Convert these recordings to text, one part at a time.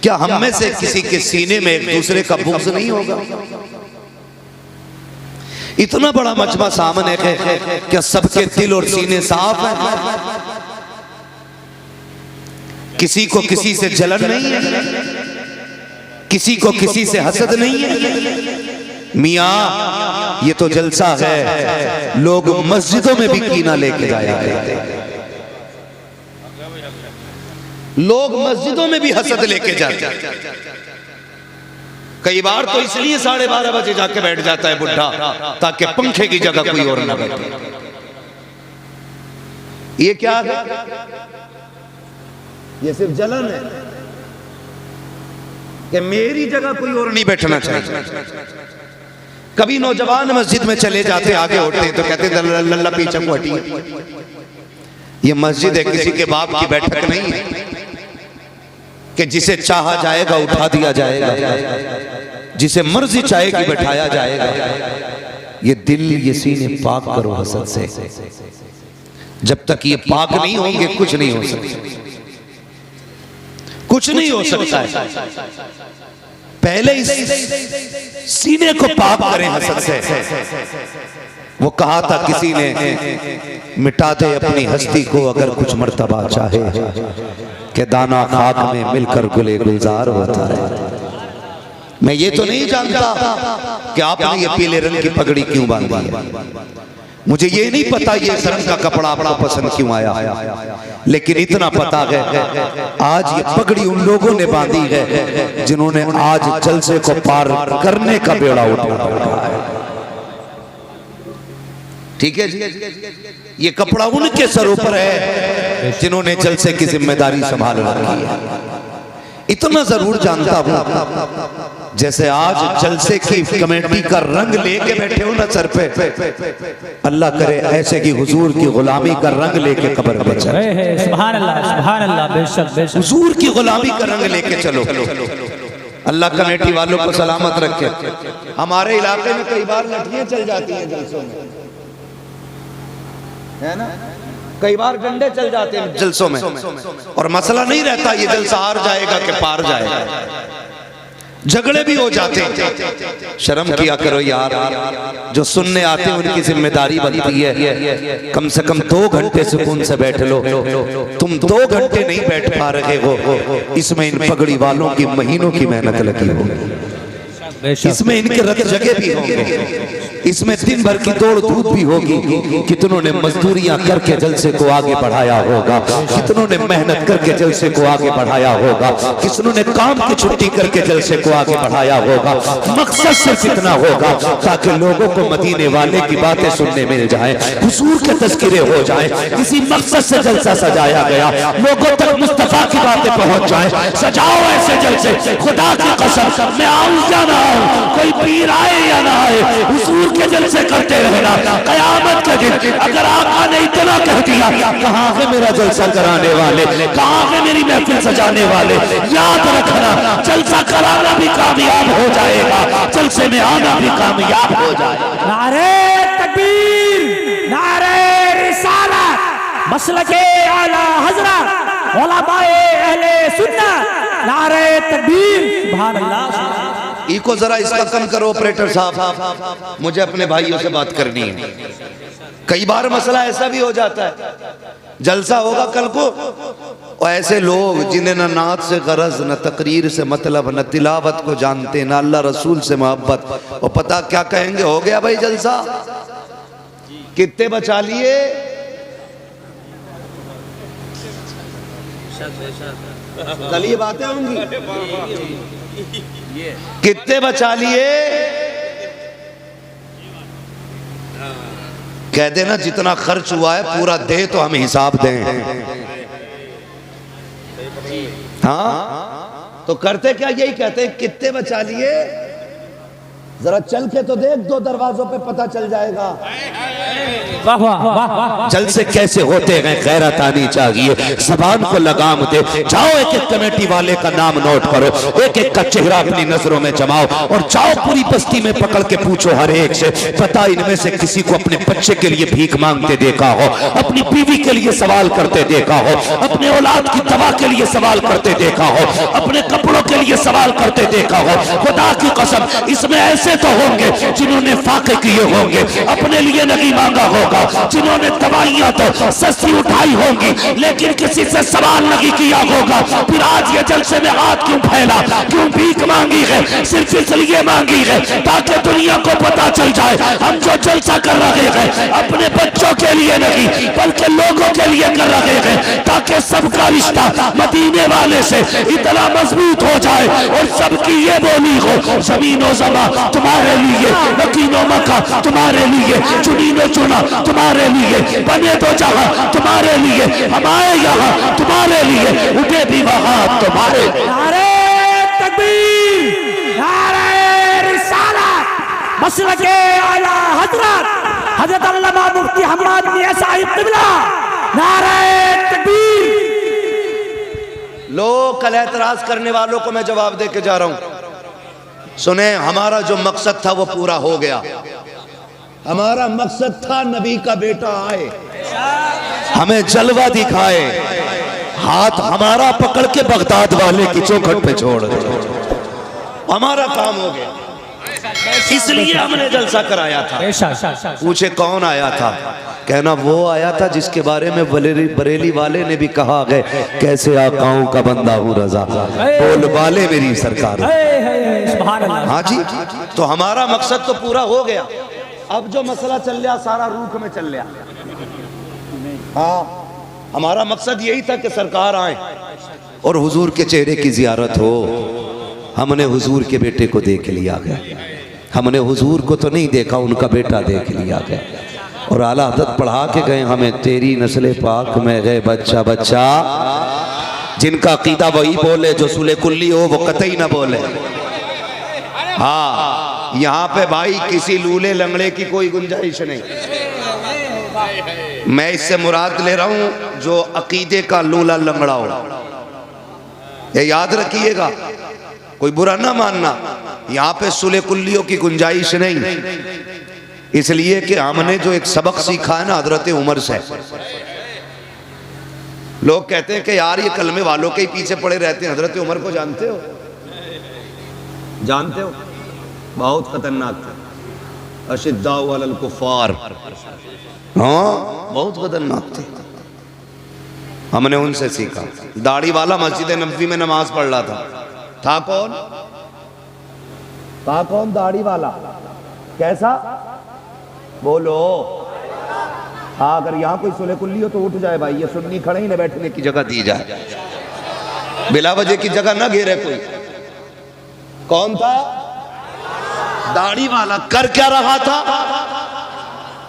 क्या हम में से किसी के सीने में एक दूसरे का बुग़्ज़ नहीं होगा? इतना बड़ा मजमा सामने है, क्या सबके दिल और सीने साफ हैं? किसी को किसी से जलन नहीं है, किसी को किसी से हसद नहीं है। मियाँ ये तो जलसा है, लोग मस्जिदों में भी कीना लेके जाया करते हैं, लोग मस्जिदों में भी हसद लेके जाते हैं। कई बार तो इसलिए 12:30 बजे जाके बैठ जाता है बुढ़ा, ताकि पंखे की जगह कोई और ना बैठे। ये क्या है? ये सिर्फ जलन है कि मेरी जगह कोई और नहीं बैठना चाहिए। कभी नौजवान मस्जिद में चले जाते, आगे होते तो कहते लल्ला पीछे को हटिए। ये मस्जिद है, किसी के बाप की बैठक नहीं है कि जिसे चाहा जाएगा उठा दिया जाएगा, जिसे मर्जी चाहेगी बैठाया जाएगा। ये दिल, ये सीने पाक करो हसद से। जब तक ये पाक नहीं होंगे कुछ नहीं हो सकता, कुछ नहीं हो सकता है। पहले इस सीने को पाक करें हसद से। वो कहा था किसी ने, मिटा दे अपनी हस्ती को अगर कुछ मर्तबा चाहे, कि दाना खाक में मिलकर गुले गुलजार होता है। मैं ये तो नहीं जानता कि आपने ये पीले रंग की पगड़ी क्यों बांधी है, मुझे ये नहीं पता ये इस रंग का कपड़ा आपको पसंद क्यों आया, लेकिन इतना पता है आज ये पगड़ी उन लोगों ने बांधी है जिन्होंने आज जलसे को पार करने का बेड़ा उठाया है। ठीक है जी, ये कपड़ा उनके सरों पर है जिन्होंने जलसे की जिम्मेदारी संभाल रखी है। इतना जरूर जानता हूं, जैसे आज जलसे की कमेटी का रंग लेके बैठे हो ना सर पे, अल्लाह करे ऐसे की हुजूर की गुलामी का रंग लेके कब्र में चले। सुभान अल्लाह, सुभान अल्लाह, बेशक बेशक। हुजूर की गुलामी का रंग लेके चलो। अल्लाह कमेटी वालों को सलामत रखे। हमारे इलाके में कई बार लठियां चल जाती हैं जलसों में, है ना, कई बार डंडे चल जाते हैं जलसों में, और मसला नहीं रहता ये जलसा हार जाएगा कि पार जाएगा, झगड़े भी हो जाते हैं। शर्म किया करो यार, जो सुनने आते हैं उनकी जिम्मेदारी बनती है कम से कम 2 घंटे सुकून से बैठ लो। तुम 2 घंटे नहीं बैठ पा रहे हो, इसमें इन पगड़ी वालों की महीनों की मेहनत लगी होगी, इसमें इनके रत जगे भी होंगे, इसमें दिन भर की दौड़ धूप भी होगी। कितनों ने मजदूरियां करके जलसे को आगे बढ़ाया होगा, कितनों ने मेहनत करके जलसे को आगे बढ़ाया होगा, कितनों ने काम की छुट्टी करके जलसे को आगे बढ़ाया होगा। मकसद सिर्फ इतना होगा ताकि लोगों को मदीने वाले की बातें सुनने मिल जाए, हुजूर के तज़किरे हो जाए। किसी मकसद से जलसा सजाया गया, लोगों तक मुस्तफा की बातें पहुंच जाए। सजाओ ऐसे जलसे, खुदा की कसम, मैं आऊं या ना आऊं, कोई पीर आए या ना आए, हुजूर के जलसे करते रहना। कयामत के दिन अगर आका ने इतना कह दिया, कहाँ है मेरा जलसा कराने वाले, कहाँ है मेरी महफिल सजाने वाले, याद रखना जलसा कराना भी कामयाब हो जाएगा, जलसे में आना भी कामयाब हो जाएगा। नारे तकबीर, नारे रिसालत, मसलके आला हज़रत, उलमाए अहले सुन्नत, नारे तकबीर, सुभान अल्लाह। इको जरा इसका कम करो ऑपरेटर साहब, मुझे अपने भाइयों से बात करनी है। कई बार मसला ऐसा भी हो जाता है, जलसा होगा कल को, और ऐसे लोग जिन्हें न नात से गरज, न तकरीर से मतलब, न तिलावत को जानते, न अल्लाह रसूल से मोहब्बत, और पता क्या कहेंगे, हो गया भाई जलसा, कितने बचा लिए, कल ये बातें होंगी, कितने बचा लिए, कह देना जितना खर्च हुआ है पूरा दे तो हम हिसाब दें। हाँ तो करते क्या, यही कहते हैं कितने बचा लिए, जरा चल के तो देख, 2 दरवाजों पे पता चल जाएगा। वाह वाह वाह वाह। जलसे कैसे होते हैं गैरत आनी चाहिए, जबान को लगाम दे। जाओ एक एक कमेटी वाले का नाम नोट करो, एक एक का चेहरा अपनी नजरों में जमाओ और जाओ पूरी बस्ती में पकड़ के पूछो हर एक से, पता इनमें से किसी को अपने बच्चे के लिए भीख मांगते देखा हो, अपनी बीवी के लिए सवाल करते देखा हो, अपने औलाद की दवा के लिए सवाल करते देखा हो, अपने कपड़ों के लिए सवाल करते देखा हो। खुदा की कसम इसमें ऐसे तो होंगे जिन्होंने फाके किए होंगे, अपने लिए नहीं मांगा होगा, जिन्होंने दवाइयां तो सस्ती उठाई होंगी लेकिन किसी से सवाल नहीं किया होगा। फिर आज ये जलसे में हाथ क्यों फैला, क्यों भीख मांगी है? सिर्फ इसलिए मांगी है ताकि दुनिया को पता चल जाए हम जो जलसा कर रहे हैं अपने बच्चों के लिए नहीं बल्कि लोगों के लिए कर रहे हैं, ताकि सबका रिश्ता मदीने वाले से इतना मजबूत हो जाए और सबकी ये बोली हो, जमीनो ज़मा तुम्हारे लिए, मकीनो मक्का तुम्हारे लिए, चुनीनो चुना तुम्हारे लिए, बने तो जहां तुम्हारे लिए, हमारे यहाँ तुम्हारे लिए, उठे भी वहां तुम्हारे। नारे तकबीर, नारे रिसालत, मसलके आला हजरत हजरत अल्लामा मुफ्ती हम्माद मियां साहिब क़िबला, नारे तकबीर। लोग कल एतराज करने वालों को मैं जवाब दे के जा रहा हूं। सुने, हमारा जो मकसद था वो पूरा हो गया। हमारा मकसद था नबी का बेटा आए, हमें जलवा दिखाए, हाथ हमारा पकड़ के बगदाद वाले की चौखट पे छोड़ दे। हमारा काम हो गया, इसलिए हमने जलसा कराया था। पूछे कौन आया था? कहना वो आया था जिसके बारे में बरेली वाले ने भी कहा गए, कैसे आकाओं का बंदा हूँ रजा, बोल वाले मेरी सरकार। हाँ जी, तो हमारा मकसद तो पूरा हो गया। अब जो मसला चल रहा सारा रूख में चल रहा। हाँ, हमारा मकसद यही था कि सरकार आए और हुजूर के चेहरे की जियारत हो। हमने हुजूर के बेटे को देख लिया गया, हमने हुजूर को तो नहीं देखा, उनका बेटा देख लिया गया। और आला हज़रत पढ़ा के गए हमें, तेरी नस्ल पाक में गए बच्चा बच्चा, जिनका अकीदा वही बोले जो सुले कुल्ली हो वो कतई ना बोले। हाँ, यहाँ पे भाई किसी लूले लंगड़े की कोई गुंजाइश नहीं। मैं इससे मुराद ले रहा हूं जो अकीदे का लूला लंगड़ा हो। ये याद रखिएगा, कोई बुरा ना मानना, यहाँ पे सुले कुल्लियों की गुंजाइश नहीं। इसलिए कि हमने जो एक सबक सीखा है ना हजरत उमर से। लोग कहते हैं कि यार ये कलमे वालों के ही पीछे पड़े रहते हैं। हजरत उमर को जानते हो? जानते हो? बहुत खतरनाक थे, अशिद्दाउ अलल कुफ्फार। हाँ, बहुत खतरनाक थे। हमने उनसे सीखा। दाढ़ी वाला मस्जिद नबवी में नमाज पढ़ रहा था कौन? था कौन दाढ़ी वाला? कैसा? बोलो। हाँ, अगर यहाँ कोई सुले कुल्ली हो तो उठ जाए भाई, ये सुन्नी खड़े ही ना बैठने की जगह दी जाए, बिला वजह की जगह ना घेरे कोई। कौन था? दाढ़ी वाला। कर क्या रहा था?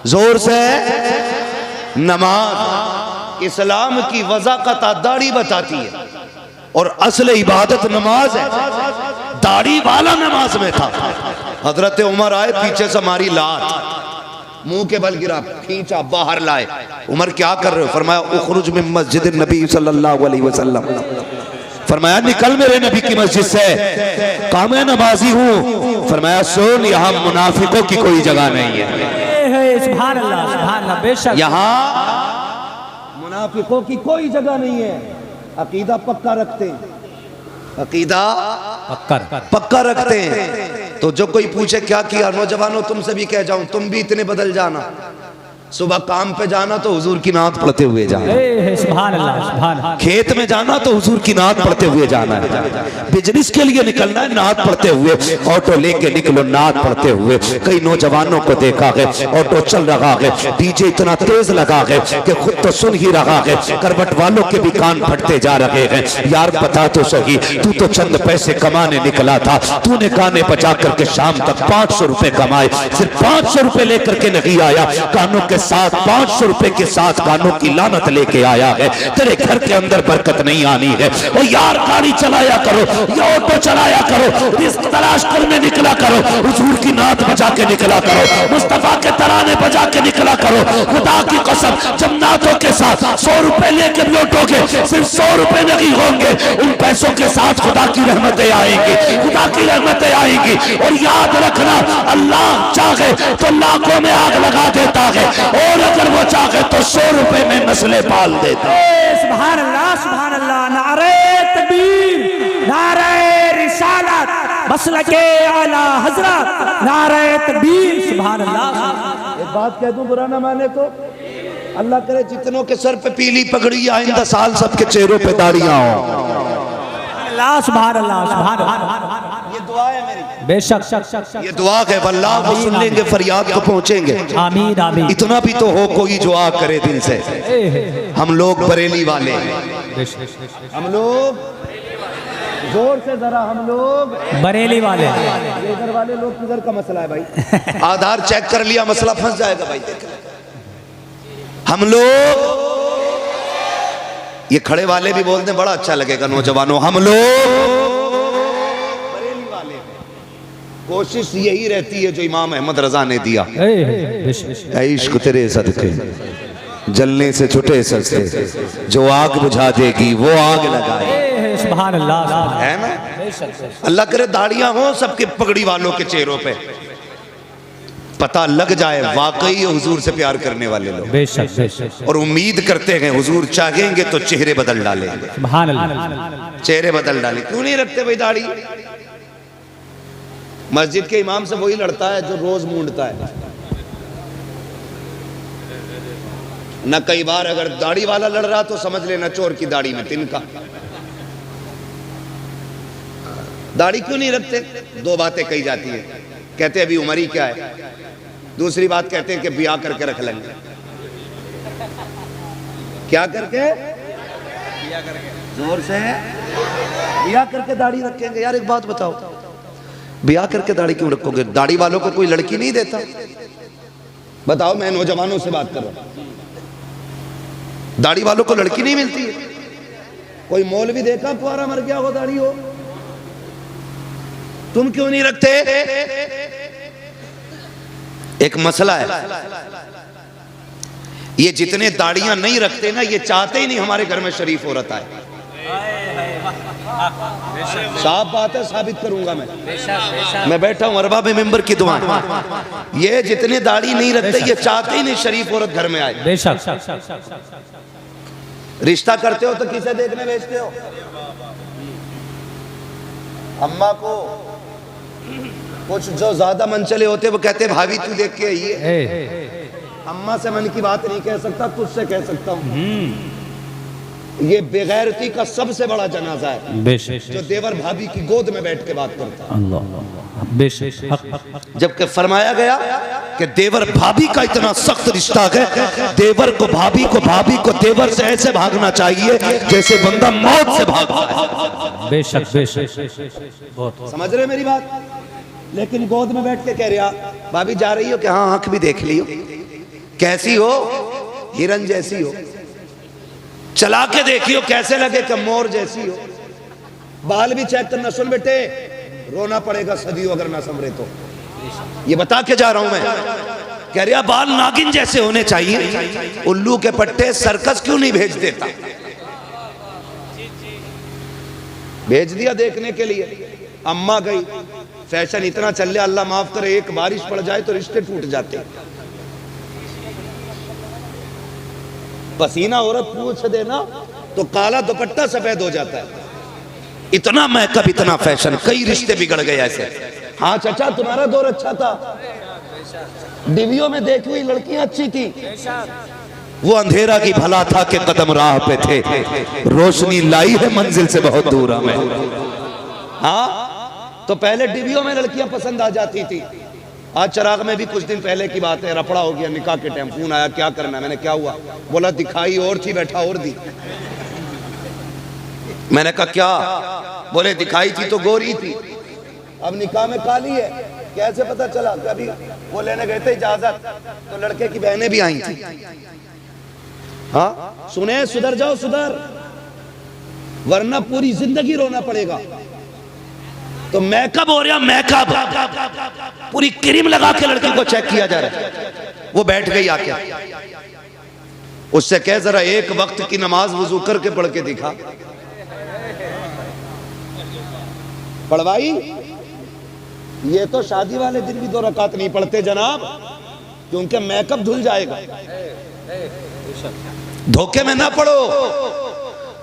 जोर से नमाज। इस्लाम की वज़ाक़त दाढ़ी बताती है और असल इबादत नमाज है। दाढ़ी वाला नमाज में था। हजरत उमर आए, पीछे से मारी लात, मुंह के बल गिरा, खींचा, बाहर लाए। उमर क्या कर रहे हो? फरमाया उखरुज मिन मस्जिद नबी सल्लल्लाहु अलैहि वसल्लम। फरमाया निकल मेरे नबी की मस्जिद से। कहा मैं नमाजी हूँ। फरमाया सुन, यहाँ मुनाफिकों की कोई जगह नहीं है। सुभान अल्लाह, सुभान अल्लाह, बेशक यहाँ मुनाफिकों की कोई जगह नहीं है। अकीदा पक्का रखते हैं, अकीदा पक्का रखते हैं। तो जो कोई पूछे क्या किया, नौजवानों तुमसे भी कह जाऊं, तुम भी इतने बदल जाना। सुबह काम पे जाना तो हुजूर की नात पढ़ते हुए जाना, सुभान अल्लाह, सुभान अल्लाह। खेत में जाना तो हुजूर की नात पढ़ते हुए जाना है, बिजनेस के लिए निकलना है नात पढ़ते हुए, ऑटो लेके निकलो नात पढ़ते हुए। कई नौजवानों को देखा है ऑटो चल रहा है, डीजे इतना तेज लगा है कि खुद तो सुन ही रहा है, करवट वालों के भी कान फटते जा रहे हैं। यार बता तो सही, तू तो चंद पैसे कमाने निकला था, तूने गाने बजा करके शाम तक 500 रुपए कमाए, सिर्फ 500 रुपए लेकर के नहीं आया, कानों के के साथ 500 रुपए के साथ कानों की लानत लेके आया है, तेरे घर के अंदर बरकत नहीं आनी है। ओ यार गाड़ी चलाया करो या ऑटो चलाया करो, रिस्क तलाश करने निकला करो, हुजूर की नात बजा के निकला करो, मुस्तफा के तराने बजा के निकला करो। खुदा की कसम जब नातों के साथ 100 रुपए लेके लौटोगे, सिर्फ 100 रुपए नहीं होंगे, उन पैसों के साथ खुदा की रहमतें आएंगी, खुदा की रहमतें आएंगी। और याद रखना, अल्लाह चाहे तो लाखों में आग लगा देता है, और अगर वो चाहे तो 100 रुपए में नस्लें पाल देता है। सुभान अल्लाह, सुभान अल्लाह। नारे तकबीर, नारे रिसालत, मसलके आला हजरत, नारे तकबीर, सुभान अल्लाह। एक बात कह दूं, बुरा ना माने तो, अल्लाह करे जितनों के सर पे पीली पगड़ी, आइंदा साल सबके चेहरों पे दाढ़ियां हो। अल्लाह, सुभान अल्लाह, सुभान अल्लाह। ये दुआ है मेरी, बेशक ये दुआ है, अल्लाह वो सुन लेंगे, फरियाद को पहुंचेंगे। आमीन आमीन। इतना भी तो हो कोई दुआ करे दिल से। हम लोग बरेली वाले, हम लोग जोर से जरा, हम लोग बरेली वाले, इधर वाले लोग किधर का मसला है भाई? आधार चेक कर लिया, मसला फंस जाएगा भाई। हम लोग, ये खड़े वाले भी बोलते हैं, बड़ा अच्छा लगेगा नौजवानों, हम लोग बरेली वाले। कोशिश यही रहती है जो इमाम अहमद रजा ने दिया, इश्क तेरे सदके जलने से छुटे सस्ते, जो आग बुझा देगी वो आग लगाए। सुभान अल्लाह, है ना? अल्लाह करे दाढ़ियां हो सबके पगड़ी वालों के चेहरों पे, पता लग जाए वाकई हुजूर से प्यार करने वाले लोग। बेशक बेशक। और उम्मीद करते हैं हुजूर चाहेंगे तो चेहरे बदल डालेंगे, सुभान अल्लाह। चेहरे बदल डालें। क्यों नहीं रखते भाई दाढ़ी? मस्जिद के इमाम से वही लड़ता है जो रोज मूंढता है ना। कई बार अगर दाढ़ी वाला लड़ रहा तो समझ लेना चोर की दाढ़ी में तिनका। दाढ़ी क्यों नहीं रखते? दो बातें कही जाती है, कहते अभी उम्र ही क्या है, दूसरी बात कहते हैं कि ब्याह करके रख लेंगे। क्या करके? जोर से ब्याह करके दाढ़ी रखेंगे। यार एक बात बताओ, ब्याह करके दाढ़ी क्यों रखोगे? दाढ़ी वालों को कोई लड़की नहीं देता? बताओ, मैं नौजवानों से बात कर रहा हूं, दाढ़ी वालों को लड़की नहीं मिलती है? कोई मौलवी देखा पुआरा मर गया हो दाढ़ी हो? तुम क्यों नहीं रखते? एक मसला है, ये जितने दाढ़ियां नहीं रखते ना, ये चाहते ही नहीं हमारे घर में शरीफ औरत आए। साफ बात है, साबित करूंगा मैं बैठा हूं अरबाब मेंबर की दुआ। ये जितने दाढ़ी नहीं रखते, ये चाहते ही नहीं शरीफ औरत घर में आए। बेशक। रिश्ता करते हो तो किसे देखने भेजते हो? अम्मा को। कुछ जो ज्यादा मनचले होते वो कहते भाभी तू देख के आइए। अम्मा से मन की बात नहीं कह सकता, तुझसे कह सकता हूँ। ये बेगैरती का सबसे बड़ा जनाजा है जो देवर भाभी की गोद में बैठ के बात करता है। जबकि फरमाया गया कि देवर भाभी का इतना सख्त रिश्ता है, देवर को भाभी को देवर से ऐसे भागना चाहिए जैसे बंदा मौत से भागता है। बेशक बेशक। समझ रहे मेरी बात? लेकिन गोद में बैठ के कह रहा, भाभी जा रही हो? कि हाँ, आंख भी देख लियो, कैसी हो? हिरन जैसी हो। चला के देखियो कैसे लगे कि मोर जैसी हो। बाल भी चेक करना। सुन बेटे, रोना पड़ेगा सदियों अगर ना संभरे तो। ये बता के जा रहा हूं मैं। कह रहा बाल नागिन जैसे होने चाहिए। उल्लू के पट्टे सर्कस क्यों नहीं भेज देता? भेज दिया देखने के लिए। अम्मा गई, फैशन इतना चल रहा, अल्लाह माफ करे, एक बारिश पड़ जाए तो रिश्ते टूट जाते। पसीना औरत पूछ देना तो काला दुपट्टा सफेद हो जाता है। इतना मेकअप, इतना फैशन, कई रिश्ते बिगड़ गए ऐसे। हाँ चाचा, तुम्हारा दौर अच्छा था, डिवियों में देखी हुई लड़कियां अच्छी थी। वो अंधेरा की भला था कि कदम राह पे थे, रोशनी लाई है मंजिल से बहुत दूर हमें। हाँ, तो पहले डिवियों में लड़कियां पसंद आ जाती थी। आज चिराग में भी कुछ दिन पहले की बात है, रफड़ा हो गया निकाह के टाइम। फोन आया, क्या करना है? मैंने क्या हुआ? बोला दिखाई और थी, बैठा और दी। मैंने कहा क्या? बोले दिखाई थी तो गोरी थी, अब निकाह में काली है। कैसे पता चला? कभी वो लेने गए थे इजाजत, तो लड़के की बहनें भी आई थी। हाँ सुने, सुधर जाओ सुधर, वरना पूरी जिंदगी रोना पड़ेगा। तो मेकअप हो रहा, मेकअप पूरी क्रीम लगा के लड़की को चेक किया जा रहा है। वो बैठ गई आके, उससे कह जरा एक वक्त की नमाज वुजू करके पढ़ के दिखा। पढ़वाई, ये तो शादी वाले दिन भी 2 रकात नहीं पढ़ते जनाब, क्योंकि मेकअप धुल जाएगा। धोखे में ना पड़ो।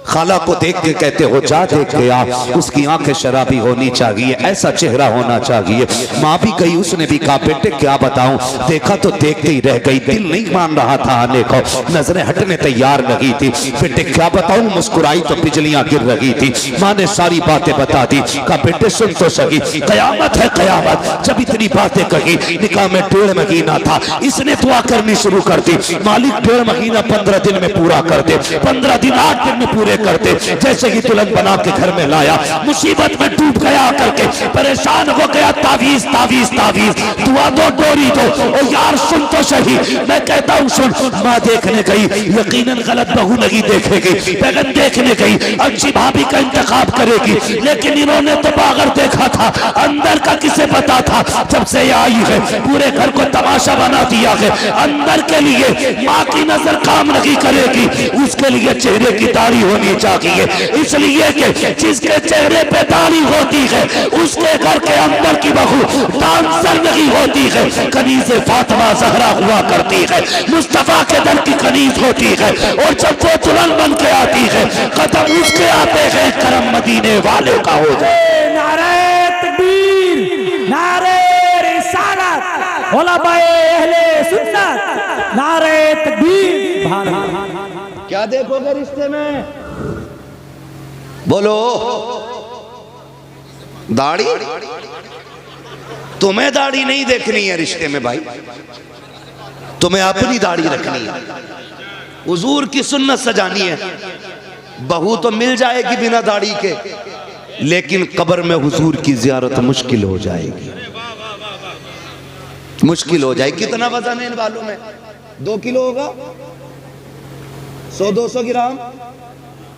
खाला को देख के कहते हो जा देख के आ, उसकी आंखें शराबी होनी चाहिए, ऐसा चेहरा होना चाहिए। माँ भी गई, उसने भी कहा बेटे क्या बताऊं, देखा तो देखते ही रह गई, दिल नहीं मान रहा था आने को, नजरें हटने तैयार लगी थी। बेटे क्या बताऊं, मुस्कुराई तो बिजलियां गिर रही थी। माँ ने सारी बातें बता दी। कहा बेटे सुन तो सही, कयामत है कयामत। जब इतनी बातें कही, निकाह में 1.5 महीना था, इसने दुआ करनी शुरू कर दी, मालिक 1.5 महीना 15 दिन में पूरा कर दे। 15 दिन 8 दिन में पूरे करते। जैसे ही दुल्हन बना के घर में लाया, मुसीबत में डूब गया करके परेशान हो गया। तावीज तावीज तावीज, दुआ दो डोरी दो। ओ यार सुन तो सही, मैं कहता हूँ सुन। माँ देखने गई, यकीनन गलत बहू नहीं देखेगी, बहन देखने गई अच्छी भाभी का इंतखाब करेगी, लेकिन इन्होंने तो बागर देखा था, अंदर का किसे पता था। जब से आई है पूरे घर को तमाशा बना दिया है। अंदर के लिए माँ की नजर काम नहीं करेगी, उसके लिए चेहरे की दाढ़ी होनी चाहिए, इसलिए कि जिसके चेहरे पे दाढ़ी होती है उसके घर के अंदर की बहू डांसर नहीं होती है। कनीज़ फातिमा ज़हरा हुआ करती है, मुस्तफा के दर की कनीज़ होती है, और जब वो दुल्हन बन के आती है कदम उसके आते हैं, करम मदीने वाले का हो जाए। नारे तकबीर, नारे रिसालत, उलमाए अहले सुन्नत, नारे तकबीर। क्या देखोगे रिश्ते में? बोलो। दाढ़ी? तुम्हें दाढ़ी नहीं देखनी है रिश्ते में भाई, तुम्हें अपनी दाढ़ी रखनी है, हुजूर की सुन्नत सजानी है। बहू तो मिल जाएगी बिना दाढ़ी के, लेकिन कब्र में हुजूर की जियारत मुश्किल हो जाएगी, मुश्किल हो जाएगी। कितना वजन है इन बालों में? 2 किलो होगा, 100-200 ग्राम,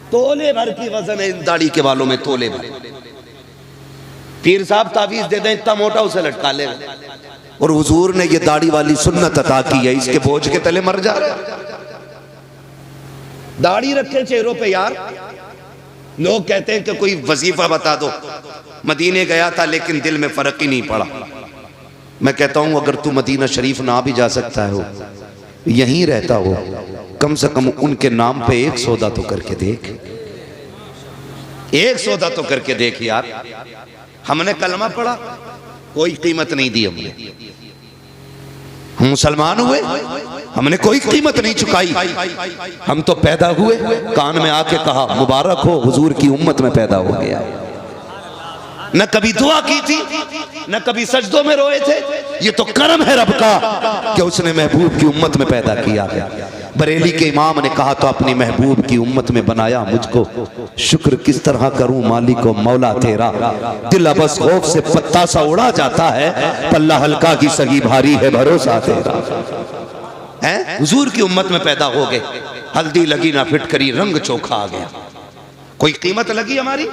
तोले भर की वजन है इन दाढ़ी के बालों में, तोले भर। पीर साहब तावीज दे दें इतना मोटा, उसे लटका ले। और हुजूर ने ये दाढ़ी वाली सुन्नत अता की है, इसके बोझ के तले मर जा रहे हैं। दाढ़ी रखे चेहरों पे यार। लोग कहते हैं कि कोई वजीफा बता दो, मदीने गया था लेकिन दिल में फर्क ही नहीं पड़ा। मैं कहता हूं अगर तू मदीना शरीफ ना भी जा सकता हो, यहीं रहता हो, कम से कम उनके नाम पे एक सौदा तो करके देख, एक सौदा तो करके देख यार। हमने कलमा पढ़ा, कोई कीमत नहीं दी हमने, हम मुसलमान हुए, हमने कोई कीमत नहीं चुकाई। हम तो पैदा हुए, कान में आके कहा मुबारक हो हुजूर की उम्मत में पैदा हो गया। न कभी दुआ की थी, न कभी सजदों में रोए थे। ये तो करम है रब का कि उसने महबूब की उम्मत में पैदा किया है। बरेली के इमाम ने कहा तो अपनी महबूब की उम्मत में बनाया मुझको, शुक्र किस तरह करूं मालिक व मौला तेरा। दिल बस खौफ से पत्ता सा उड़ा जाता है, पल्ला हल्का की सगी भारी है भरोसा तेरा। हैं हुजूर की उम्मत में पैदा हो गए, हल्दी लगी ना फिटकरी, रंग चोखा आ गया। कोई कीमत लगी हमारी?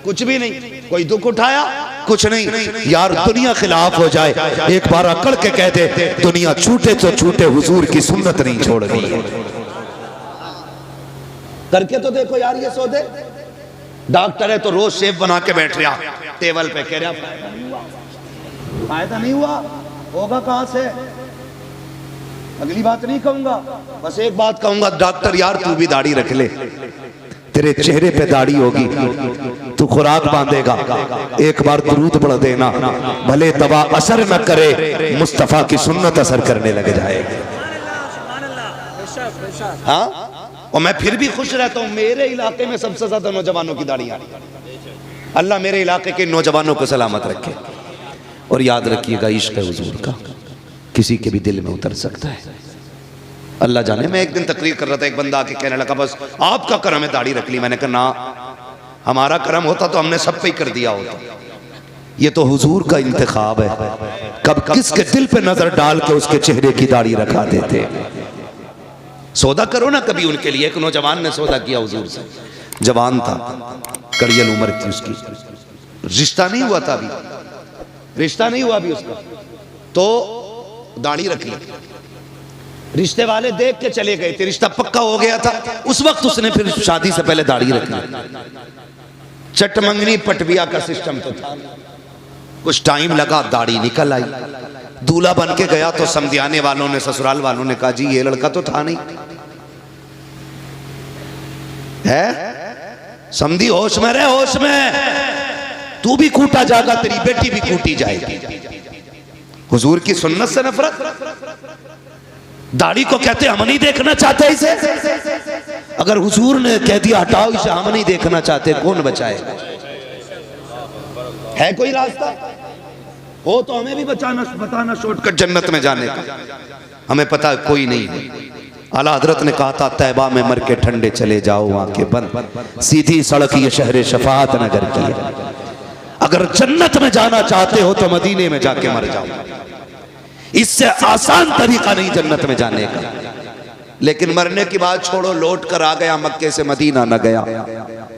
कुछ भी नहीं। कोई दुख उठाया? कुछ नहीं। यार दुनिया खिलाफ हो जाए, एक बार अकड़ के कह दे दुनिया छूटे तो छूटे, हुजूर की सुन्नत नहीं छोड़नी है। करके तो देखो यार ये सौदे। डॉक्टर है तो रोज शेफ बना के बैठ रहा टेबल पे, कह रहा फायदा नहीं हुआ, होगा कहां से? अगली बात नहीं कहूंगा, बस एक बात कहूंगा, डॉक्टर यार तू भी दाढ़ी रख ले, तेरे चेहरे पे दाढ़ी होगी, तू खुराक बांधेगा, एक बार दुरूद पढ़ देना, भले दवा असर न करे, मुस्तफा की सुन्नत असर करने लग जाए। हाँ, और मैं फिर भी खुश रहता हूं, मेरे इलाके में सबसे ज्यादा नौजवानों की दाढ़ियां। अल्लाह मेरे इलाके के नौजवानों को सलामत रखे। और याद रखिएगा इश्क हुजूर का किसी के भी दिल में उतर सकता है, अल्लाह जाने। मैं एक दिन तकरीर कर रहा था, एक बंदा आके कहने लगा बस आपका करम है दाढ़ी रख ली। मैंने कहा ना, हमारा करम होता तो हमने सब पे ही कर दिया होता। ये तो हुजूर का इंतखाब है, कब किसके दिल पे नजर डाल के उसके चेहरे की दाढ़ी रखा देते। सौदा करो ना कभी उनके लिए। एक नौजवान ने सौदा किया हुजूर से, जवान था, कड़ियल उम्र थी उसकी, रिश्ता नहीं हुआ था अभी, रिश्ता नहीं हुआ अभी उसका, तो दाढ़ी रख ली। रिश्ते वाले देख के चले गए थे, रिश्ता पक्का हो गया था। उस वक्त उसने फिर शादी से पहले दाढ़ी रख ली। चटमंगनी पटबिया का सिस्टम तो था। कुछ टाइम लगा, दाढ़ी निकल आई। दूल्हा बन के गया तो समझाने वालों ने, ससुराल वालों ने कहा जी ये लड़का तो था नहीं है, समझी होश में रहे, होश में, तू भी कूटा जाएगा, तेरी बेटी भी कूटी जाएगी। हुजूर की सुन्नत से नफरत। दाढ़ी को कहते हम नहीं देखना चाहते इसे। अगर हुजूर ने कह दिया हटाओ इसे, हम नहीं देखना चाहते, कौन बचाएगा? है कोई रास्ता हो तो हमें भी बताना शॉर्टकट जन्नत में जाने का। हमें पता कोई नहीं है। आला हजरत ने कहा था तैबा में मर के ठंडे चले जाओ, आंखें बंद, सीधी सड़क ये शहर शफात नगर की है। अगर जन्नत में जाना चाहते हो तो मदीने में जाके मर जाओ, इससे आसान तरीका नहीं जन्नत में जाने का। लेकिन मरने की बात छोड़ो, लौट कर आ गया, मक्के से मदीना न गया,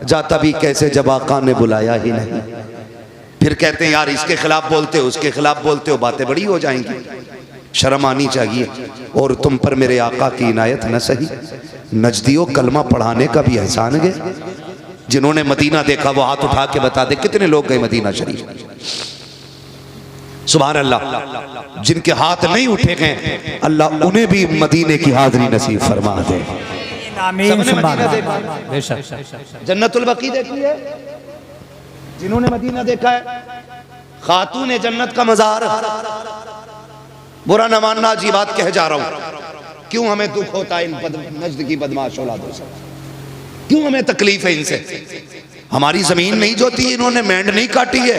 जाता भी कैसे जब आका ने बुलाया ही नहीं। फिर कहते हैं यार इसके खिलाफ बोलते हो, उसके खिलाफ बोलते हो, बातें बड़ी हो जाएंगी, शर्म आनी चाहिए। और तुम पर मेरे आका की इनायत न सही, नजदियों कलमा पढ़ाने का भी एहसान है। जिन्होंने मदीना देखा वो हाथ उठा के बता दे कितने लोग गए मदीना शरीफ। सुभान अल्लाह। जिनके हाथ नहीं उठे गए अल्लाह उन्हें भी मदीने की हाजिरी नसीब फरमा दे। सबने मदीना देखा, जन्नतुल बकी देखी है जिन्होंने मदीना देखा है। खातून जन्नत का मज़ार, बुरा न मानना, जी बात कह जा रहा हूं। क्यों हमें दुख होता है इन नज्द की बदमाश औलादों से, क्यों हमें तकलीफ है इनसे? हमारी जमीन नहीं जोती, इन्होंने मैंड नहीं काटी है।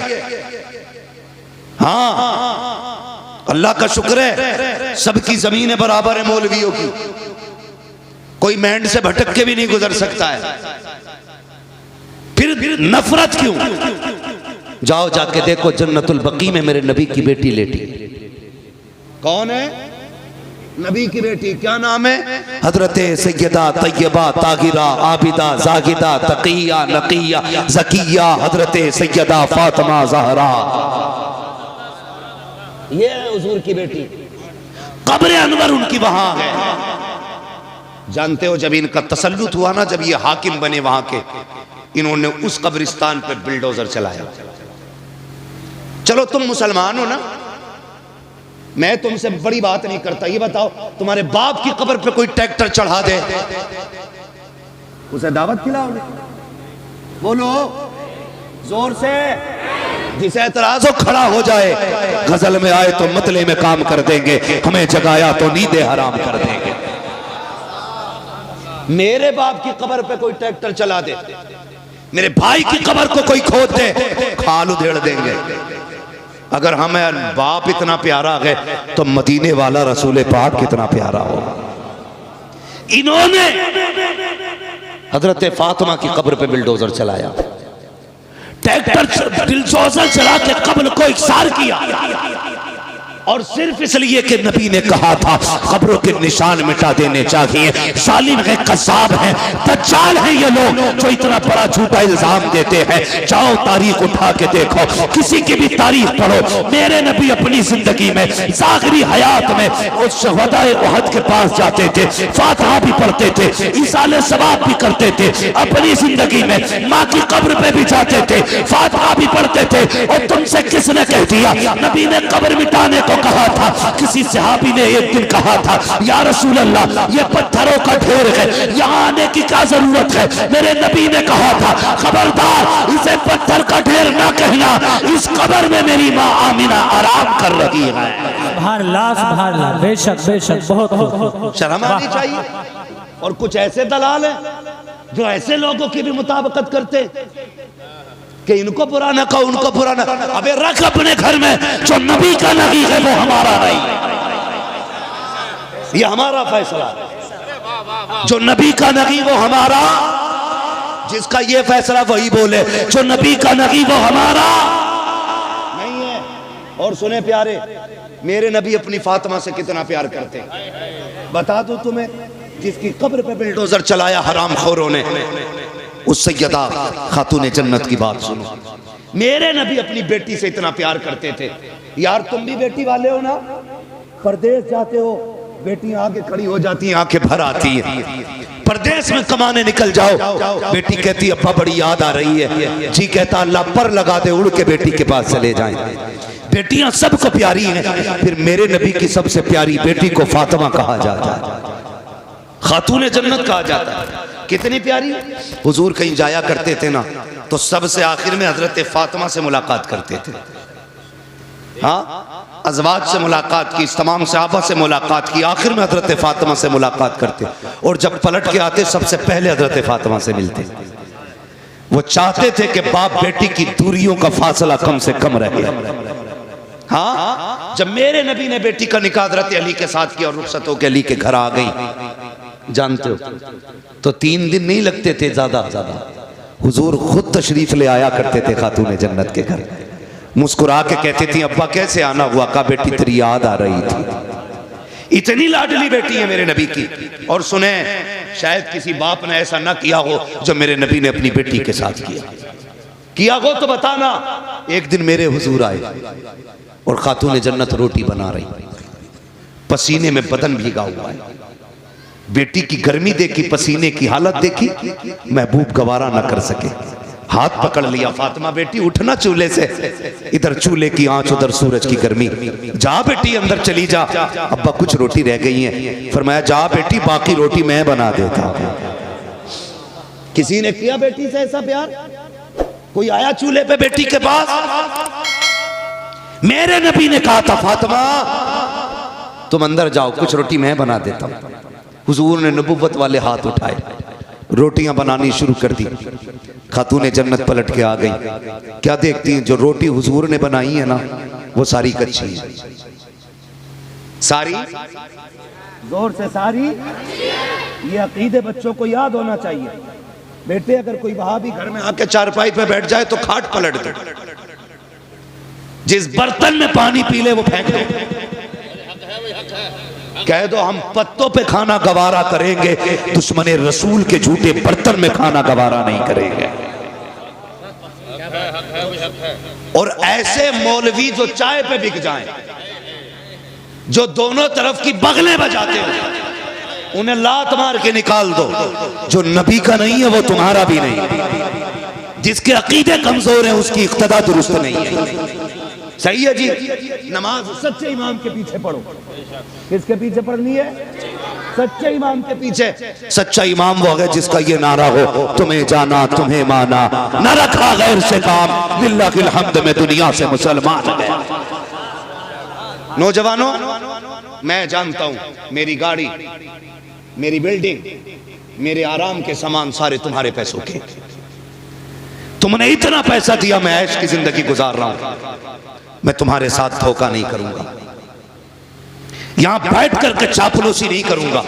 हाँ अल्लाह का शुक्र है सबकी जमीनें बराबर है मौलवियों की, कोई मैंड से भटक के भी नहीं गुजर सकता है। फिर नफरत क्यों? जाओ जाके देखो जन्नतुल बकी में मेरे नबी की बेटी लेटी। कौन है? नबी की बेटी। क्या नाम है? हजरत सैयदा तैयबा ताहिरा आबिदा जागिदा तकिया नकिया ज़किया हजरत सैयदा फातिमा ज़हरा। ये है हुजूर की बेटी। कब्र अनवर उनकी वहां है। जानते हो जब इनका तसल्लुत हुआ ना, जब ये हाकिम बने वहां के, इन्होंने उस कब्रिस्तान पे बिल्डोजर चलाया। चलो तुम मुसलमान हो ना, मैं तुमसे बड़ी बात नहीं करता। ये बताओ तुम्हारे बाप की कब्र पे कोई ट्रैक्टर चढ़ा दे, उसे दावत खिलाओगे? बोलो जोर से। जिसे एतराज हो खड़ा हो जाए। गजल में आए तो मतले में काम कर देंगे, हमें जगाया तो नींदे हराम कर देंगे। मेरे बाप की कब्र पे कोई ट्रैक्टर चला दे, मेरे भाई की कब्र को कोई खोद दे, खाल उधेड़ देंगे। अगर हमें बाप इतना प्यारा है तो मदीने वाला रसूल पाक कितना प्यारा हो। इन्होंने हजरत फातिमा की कब्र पे बिल्डोजर चलाया, ट्रैक्टर बिल्डोजर चला के कब्र को इकसार किया, और सिर्फ इसलिए कि नबी ने कहा था कब्रों के निशान मिटा देने चाहिए। जालिम है, कसाब है, दज्जाल है ये लोग जो इतना बड़ा झूठा इल्जाम देते हैं। जाओ तारीख उठा के देखो, किसी की भी तारीख पढ़ो। मेरे नबी अपनी जिंदगी में ज़ाहिरी हयात में उस शहदाए उहद के पास जाते थे, फातिहा भी पढ़ते थे, इसाले सवाब भी करते थे, अपनी जिंदगी में माँ की कब्र पे भी जाते थे, फातिहा भी पढ़ते थे। और तुमसे किसने कह दिया? नबी ने कब्र मिटाने को कहा था। किसी सहाबी ने एक दिन कहा था या रसूल अल्लाह ये पत्थरों का ढेर है, यहाँ आने की क्या जरूरत है? मेरे नबी ने कहा था खबरदार इसे पत्थर का ढेर ना कहना, इस कब्र में मेरी माँ आमिना आराम कर रही है। सुभान अल्लाह, बेशक बेशक, बहुत शर्म आनी चाहिए। और कुछ ऐसे दलाल हैं जो ऐसे लोगों की भी मुताबिकत करते कि इनको बुरा ना कहो, उनको बुरा ना। अबे रख अपने घर में, जो नबी का नहीं है वो हमारा नहीं, ये हमारा फैसला। जो नबी का नहीं वो हमारा, जिसका ये फैसला वही बोले। जो नबी का नहीं वो हमारा। और सुने प्यारे, मेरे नबी अपनी फातिमा से कितना प्यार करते, बता दो तुम्हें। जिसकी कब्र पे बिल्डोजर चलाया हराम खोरों ने, उस सैयदा खातून जन्नत की बात सुनो। मेरे नबी अपनी बेटी से इतना प्यार करते थे। यार तुम भी बेटी वाले हो ना, परदेश जाते हो, बेटी आगे खड़ी हो जाती है, आंखें भर आती है। परदेश में कमाने निकल जाओ, बेटी कहती है अब्बा बड़ी याद आ रही है, जी कहता अल्लाह पर लगा दे, उड़ के बेटी के पास चले जाएं। बेटियां सबको प्यारी हैं, फिर मेरे नबी की सबसे प्यारी बेटी को फातिमा कहा जाता है, खातून जन्नत कहा जाता है। कितनी प्यारी। हुजूर कहीं जाया करते थे ना, तो सबसे आखिर में हजरत फातिमा से मुलाकात करते थे। हाँ, अज़वाज से मुलाकात की, तमाम सहाबा से मुलाकात की, आखिर में हजरत फातिमा से मुलाकात करते। और जब पलट के आते सबसे पहले हजरत फातिमा से मिलते। वो चाहते थे कि बाप बेटी की दूरियों का फासला कम से कम रहे। हाँ, जब मेरे नबी ने बेटी का निकाह हजरत अली के साथ किया और रुखसत होकर अली के घर आ गई, जानते हो, तो 3 दिन नहीं लगते थे ज्यादा हुजूर खुद तशरीफ ले आया करते थे खातून जन्नत के घर। मुस्कुरा के कहती थी अब्बा कैसे आना हुआ, का बेटी तेरी याद आ रही थी। इतनी लाडली बेटी है मेरे नबी की। और सुने, शायद किसी बाप ने ऐसा ना किया हो जो मेरे नबी ने अपनी बेटी के साथ किया हो तो बताना। एक दिन मेरे हुजूर आए और खातून जन्नत रोटी बना रही, पसीने में बदन भीगा हुआ है। बेटी की गर्मी देखी, पसीने की हालत देखी, महबूब गवारा ना कर सके, हाथ पकड़ लिया, फातिमा बेटी उठना चूल्हे से, इधर चूल्हे की आंच उधर सूरज की गर्मी, जा बेटी अंदर चली जा, अब्बा कुछ रोटी रह गई है। फरमाया जा बेटी बाकी रोटी मैं बना देता हूं। किसी ने किया बेटी से ऐसा प्यार? कोई आया चूल्हे पे बेटी के पास? मेरे नबी ने कहा था फातिमा तुम अंदर जाओ, कुछ रोटी मैं बना देता हूं। हुजूर ने नबुव्वत वाले हाथ उठाए, रोटियां बनानी शुरू कर दी। खातून जन्नत पलट के आ गई। क्या देखती हैं, जो रोटी हुजूर ने बनाई है ना वो सारी कच्ची है। सारी, जोर से सारी। ये अकीदे बच्चों को याद होना चाहिए। बेटे अगर कोई वहाबी घर में आके चारपाई पे बैठ जाए तो खाट पलट दो, जिस बर्तन में पानी पी ले वो फेंक दो। कह दो हम पत्तों पे खाना गवारा करेंगे, दुश्मने रसूल के झूठे बर्तन में खाना गवारा नहीं करेंगे। और ऐसे मौलवी जो चाय पे बिक जाएं, जो दोनों तरफ की बगलें बजाते हो, उन्हें लात मार के निकाल दो। जो नबी का नहीं है वो तुम्हारा भी नहीं। जिसके अकीदे कमजोर हैं उसकी इक्तदा दुरुस्त नहीं है। सही है जी। नमाज सच्चे इमाम के पीछे पढ़ो। किसके पीछे पढ़नी है? सच्चे इमाम के पीछे। सच्चा इमाम वो है जिसका ये नारा हो, तुम्हें जाना तुम्हें माना, न रखा गैर से काम, लिल्लाहिल हम्द में दुनिया से मुसलमान है। नौजवानों, मैं जानता हूं मेरी गाड़ी, मेरी बिल्डिंग, मेरे आराम के सामान सारे तुम्हारे पैसों के। तुमने इतना पैसा दिया, मैं ऐश की जिंदगी गुजार रहा हूं, मैं तुम्हारे साथ धोखा नहीं करूंगा, यहां बैठ करके चापलूसी नहीं करूंगा,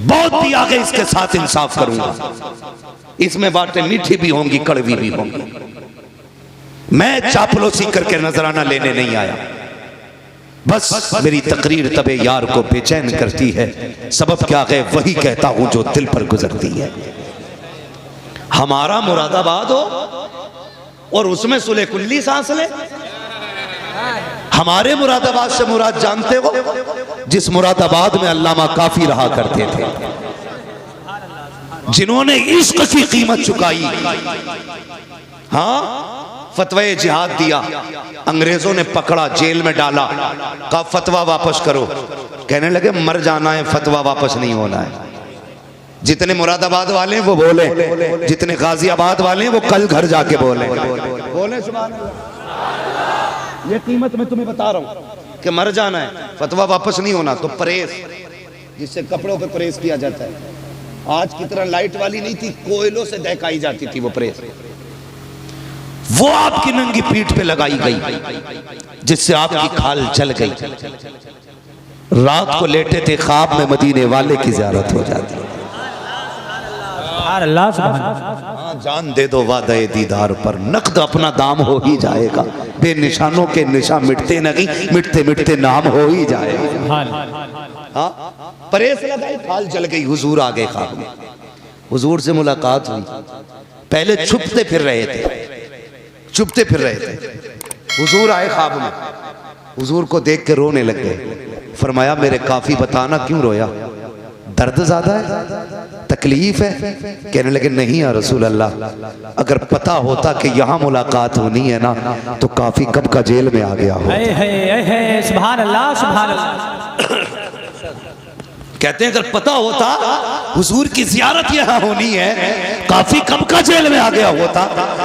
बहुत भी आगे इसके साथ इंसाफ करूंगा। इसमें बातें मीठी भी होंगी, कड़वी भी होंगी। मैं चापलूसी करके नजराना लेने नहीं आया, बस मेरी तकरीर तबे यार को बेचैन करती है। सबब क्या है? वही कहता हूं जो दिल पर गुजरती है। हमारा मुरादाबाद हो और उसमें सुले कुल्ली सांस ले। हमारे मुरादाबाद से मुराद जानते हो? जिस मुरादाबाद में अल्लामा काफी रहा करते थे, जिन्होंने इश्क की कीमत चुकाई। हाँ, फतवे जिहाद दिया, अंग्रेजों ने पकड़ा, जेल में डाला, कहा फतवा वापस करो। कहने लगे मर जाना है, फतवा वापस नहीं होना है। जितने मुरादाबाद वाले हैं वो बोले, जितने गाजियाबाद वाले हैं वो कल घर जाके बोले। सुभान अल्लाह। ये कीमत मैं तुम्हें बता रहा हूं कि मर जाना है, फतवा वापस नहीं होना। तो प्रेस, जिससे कपड़ों पे प्रेस किया जाता है, आज की तरह लाइट वाली नहीं थी, कोयलों से दहकाई जाती थी वो प्रेस। वो आपकी नंगी पीठ पे लगाई गई, जिससे आपकी खाल जल गई। रात को लेटे थे, ख्वाब में मदीने वाले की ज़ियारत हो जाती। सुभान अल्लाह सुभान अल्लाह। हाँ, जान दे दो वादे दीदार पर, नकद अपना दाम हो ही जाएगा। बेनिशानों के निशा मिटते नहीं, मिटते मिटते नाम हो ही जाएगा। सुभान हाँ, परेश लगाई, फाल जल गई, हुजूर आ गए ख्वाब में। हुजूर से मुलाकात हुई, पहले छुपते फिर रहे थे, छुपते फिर रहे थे। हुजूर आए ख्वाब में, हुजूर को देख के रोने लग गए। फरमाया मेरे काफी बताना क्यों रोया, दर्द ज्यादा है, तकलीफ है? कहने लगे नहीं या रसूल अल्लाह, अगर पता होता कि यहाँ मुलाकात होनी है ना तो काफी कब का जेल में आ गया हो। सुभान अल्लाह सुभान अल्लाह। कहते हैं अगर पता होता हुजूर की जियारत यहाँ होनी है, काफी कब का जेल में आ गया होता।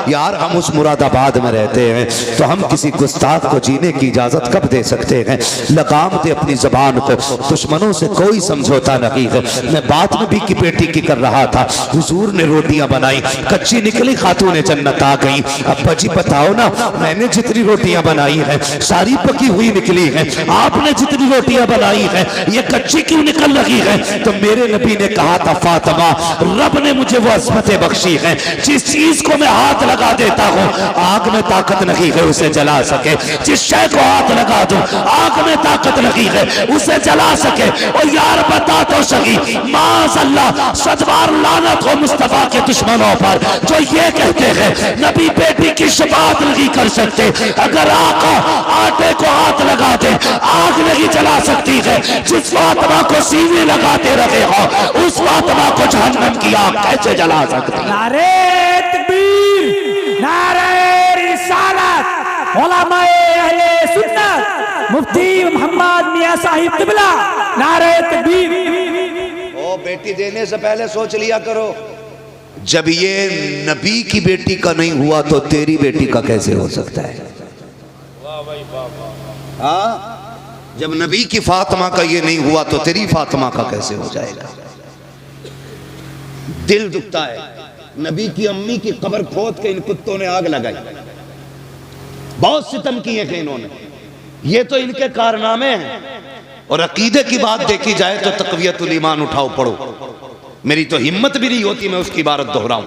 यार हम उस मुरादाबाद में रहते हैं तो हम किसी गुस्ताख को जीने की इजाजत कब दे सकते हैं। लगाम दे अपनी जबान को, दुश्मनों से कोई समझौता नहीं है। मैं बात में भी की बेटी की कर रहा था, हुजूर ने रोटियां बनाई, कच्ची निकली, खातून जन्नत आ गई। अब्बा जी बताओ ना, मैंने जितनी रोटियां बनाई है सारी पकी हुई निकली है, आपने जितनी रोटियां बनाई है ये कच्ची क्यों निकल रही है? तो मेरे नबी ने कहा था फातिमा, रब ने मुझे वो अस्मतें बख्शी है, जिस चीज को मैं हाथ लगा देता हूँ आग में ताकत नहीं है उसे जला सके। जिस शय को हाथ लगा दूं आग में ताकत नहीं है उसे जला सके। और यार बता तो सही, माज़अल्लाह सदबार लानत हो मुस्तफा के दुश्मनों पर जो ये कहते हैं नबी बेटी की शफाअत नहीं कर सकते। अगर आका आटे को हाथ लगा दे आग नहीं जला सकती है। जिस फातिमा को सीने लगाते रहे हो उस फातिमा को जहन्नम की आग कैसे जला सकती? नारे तकबीर, नारे रिसालत, उलमाए अहले सुन्नत, मुफ्ती मोहम्मद मियां साहिब क़िबला, नारे तकबीर। ओ बेटी देने से पहले सोच लिया करो, जब ये नबी की बेटी का नहीं हुआ तो तेरी बेटी का कैसे हो सकता है? हाँ, जब नबी की फातिमा का ये नहीं हुआ तो तेरी फातिमा का कैसे हो जाएगा? दिल दुखता है। नबी की अम्मी की कब्र खोद के इन कुत्तों ने आग लगाई, बहुत सितम किए थे इन्होंने। ये तो इनके कारनामे हैं। और अकीदे की बात देखी जाए तो तक़वियतुल ईमान उठाओ पढ़ो, मेरी तो हिम्मत भी नहीं होती मैं उसकी इबारत दोहराऊं।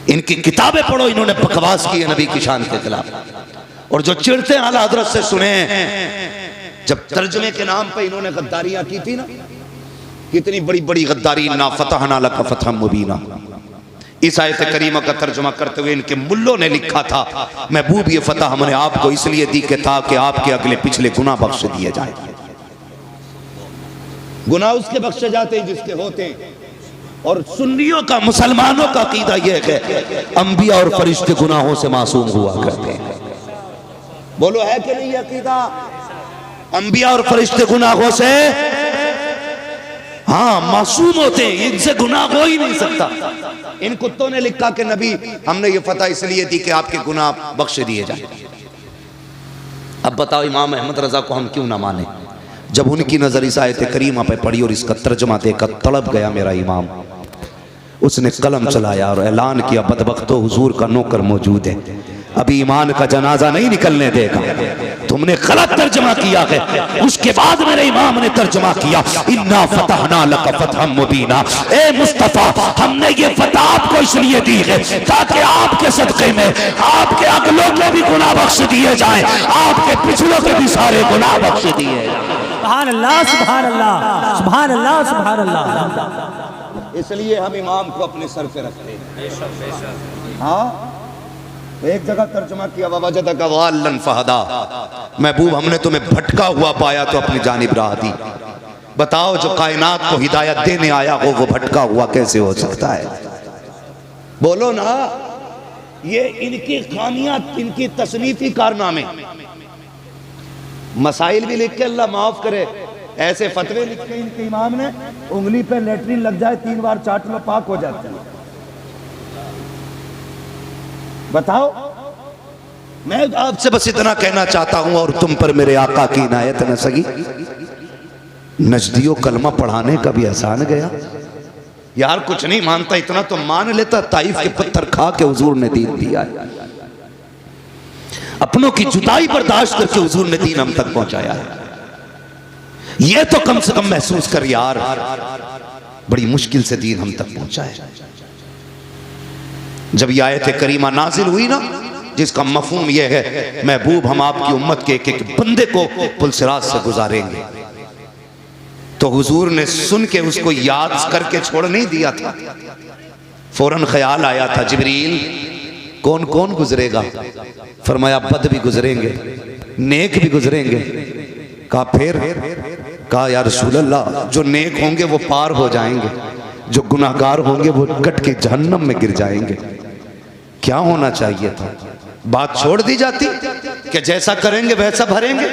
इनकी किताबें पढ़ो, इन्होंने बकवास की है नबी की शान के खिलाफ। और जो चिढ़ते हैं आला हज़रत से सुने, जब तर्जुमे के नाम पे इन्होंने गद्दारियां की थी ना, कितनी बड़ी बड़ी गद्दारी, ना फतहना लका फतहम मुबीना। इस आयत करीमा का तर्जुमा करते हुए इनके मुल्लों ने लिखा था, महबूब ये फतह हमने आपको इसलिए दी कि ताकि आपके अगले पिछले गुनाह बख्श दिए जाए। गुनाह उसके बख्शे जाते हैं जिसके होते हैं। और सुन्नियों का, मुसलमानों का अकीदा यह है अंबिया और फरिश्ते गुनाहों से मासूम हुआ करते हैं। बोलो है कि नहीं अकीदा? अंबिया और फरिश्ते गुनाहों से हाँ मासूम होते हैं, इनसे गुनाह हो ही नहीं सकता। इन कुत्तों ने लिखा कि नबी हमने ये फतह इसलिए दी कि आपके गुनाह बख्शे दिए जाए। अब बताओ इमाम अहमद रजा को हम क्यों ना माने? जब उनकी नजर इस आयत करीमा पे पड़ी और इसका तर्जुमा देखकर तड़प गया मेरा इमाम, उसने कलम चलाया और ऐलान किया, बदबख्तो हुजूर का नौकर मौजूद है, अभी ईमान का जनाजा नहीं निकलने देगा। तुमने गलत तर्जमा किया है। उसके बाद मेरे इमाम ने तर्जमा किया, इन्ना फतहना लका फतहम मुबीना। ए मुस्तफा, हमने ये फतह आपको इसलिए दी है ताकि आपके सदक़े में आपके अगलों के भी गुनाह बख्श दिए जाएं, आपके पिछलों के भी सारे गुनाह बख्श दिए जाएं। सुभान अल्लाह सुभान अल्लाह सुभान अल्लाह सुभान अल्लाह। इसलिए हम इमाम को अपने सर पे रखते हैं। हाँ, एक जगह तर्जुमा किया, ववजदका वाल्लन फहदा, महबूब हमने तुम्हें भटका हुआ पाया तो अपनी जानिब राह दी। बताओ जो कायनात को हिदायत देने आया हो वो भटका हुआ कैसे हो सकता है? बोलो ना। ये इनकी खामियां, इनकी तसनीफी कारनामे। मसाइल भी लिख के अल्लाह माफ करे, ऐसे फतवे लिखे इनके इमाम ने, उंगली पे लेटरिन लग जाए 3 बार चाट लो पाक हो जाता है। बताओ, मैं आपसे बस इतना कहना चाहता हूं और तुम पर मेरे आका की इनायत न सगी, नजदियों कलमा पढ़ाने का भी एहसान गया। यार कुछ नहीं मानता इतना तो मान लेता, ताइफ के पत्थर खा के हुजूर ने दीन दिया है, अपनों की जुदाई बर्दाश्त करके हुजूर ने दीन हम तक पहुंचाया है। ये तो कम से कम महसूस कर यार। बड़ी मुश्किल से दीन हम तक पहुंचा है। जब ये आयत करीमा नाजिल हुई ना, जिसका मफहूम यह है महबूब हम आपकी उम्मत के एक एक बंदे को पुलसिरात से गुजारेंगे, तो हुजूर ने सुन के उसको याद करके छोड़ नहीं दिया था। फौरन ख्याल आया था, जिब्रील कौन कौन गुजरेगा? फरमाया बद भी गुजरेंगे, नेक भी गुजरेंगे। कहा फिर? कहा या रसूल अल्लाह, जो नेक होंगे वो पार हो जाएंगे, जो गुनाहगार होंगे वो कट के जहन्नम में गिर जाएंगे। क्या होना चाहिए था? बात छोड़ दी जाती कि जैसा करेंगे वैसा भरेंगे,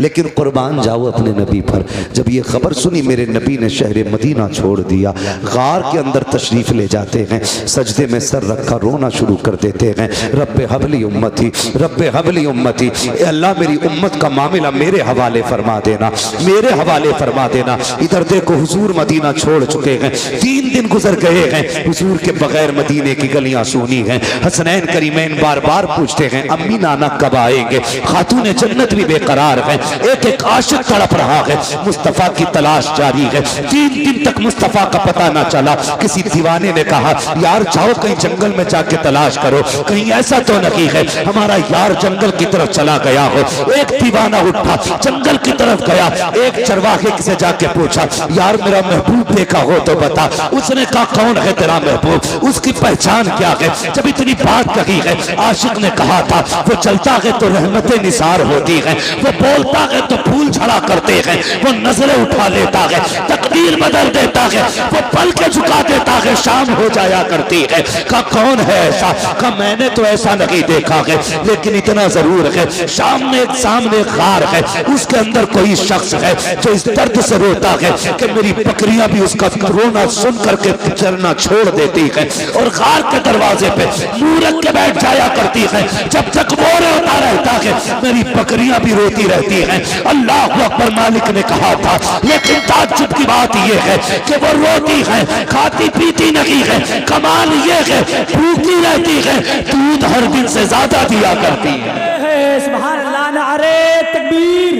लेकिन कुर्बान जाओ अपने नबी पर। जब ये खबर सुनी मेरे नबी ने शहर मदीना छोड़ दिया, गार के अंदर तशरीफ ले जाते हैं, सजदे में सर रखा रोना शुरू कर देते हैं। रब्बे हबली उम्मती, रब्बे हबली उम्मती, अल्लाह मेरी उम्मत का मामला मेरे हवाले फरमा देना, मेरे हवाले फरमा देना। इधर देखो हुजूर मदीना छोड़ चुके हैं, 3 दिन गुजर गए हैं, हुजूर के बगैर मदीने की गलियां सूनी हैं। हसनैन करीमैन बार बार पूछते हैं अम्मी नाना कब आएंगे? खातून जन्नत भी बेकरार है, एक एक आशिक तड़प रहा है, मुस्तफा की तलाश जारी है। 3 दिन तक मुस्तफा का पता ना चला। किसी दीवाने ने कहा यार जाओ कहीं जंगल में जाके तलाश करो, कहीं ऐसा तो नहीं है हमारा यार जंगल की तरफ चला गया हो। एक दीवाना उठा, जंगल की तरफ गया, एक चरवाहे से जाके पूछा यार मेरा महबूब देखा हो तो बता। उसने कहा कौन है तेरा महबूब, उसकी पहचान क्या है? जब इतनी बात कही है, आशिक ने कहा था वो चलता है तो रहमतें निसार होती है, वो बोलता है तो फूल झड़ा करते हैं, वो नजरें उठा लेता है, तकदीर बदल देता है, वो पल के झुका देता है, शाम हो जाया करती है। कहा कौन है ऐसा? कहा मैंने तो ऐसा नहीं देखा है, लेकिन इतना जरूर है सामने गार है, उसके अंदर कोई शख्स है जो इस दर्द से रोता है कि मेरी बकरियां भी उसका रोना सुन करके चरना छोड़ देती है, और गार के दरवाजे पे मुंह रख के बैठ जाया करती है। जब तक वो रोता रहता है मेरी बकरियां भी रोती रहती हैं। अल्लाह अकबर मालिक ने कहा था, लेकिन ताज्जुब की बात यह है कि वो रोती है, खाती पीती नहीं है, कमाल ये है भूखी रहती है, दूध हर दिन से ज्यादा दिया करती है। सुभान अल्लाह, नारे तकबीर,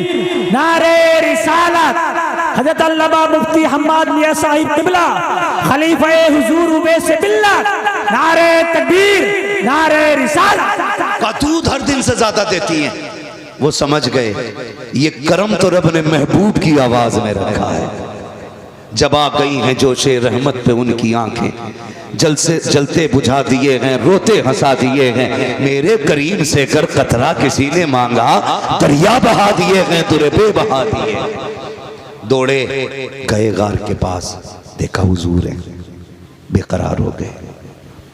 नारे रिसालत। हजरत अल्लामा मुफ्ती हम्माद मियां साहिब किबला खलीफा हुजूर उवैस बिल्ला, नारे तकबीर, नारे रिसालत। का दूध हर दिन से ज्यादा देती हैं। वो समझ गए ये करम तो रब ने महबूब की आवाज में रखा है। जब आ गई हैं जोशे रहमत पे उनकी आंखें, जलते बुझा दिए हैं, रोते हंसा दिए हैं। मेरे करीम से कर कतरा किसी ने मांगा, दरिया बहा दिए हैं, दुरबे बहा दिए। दौड़े गए गार के पास, देखा हुजूर है, बेकरार हो गए।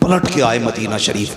पलट के आए मदीना शरीफ,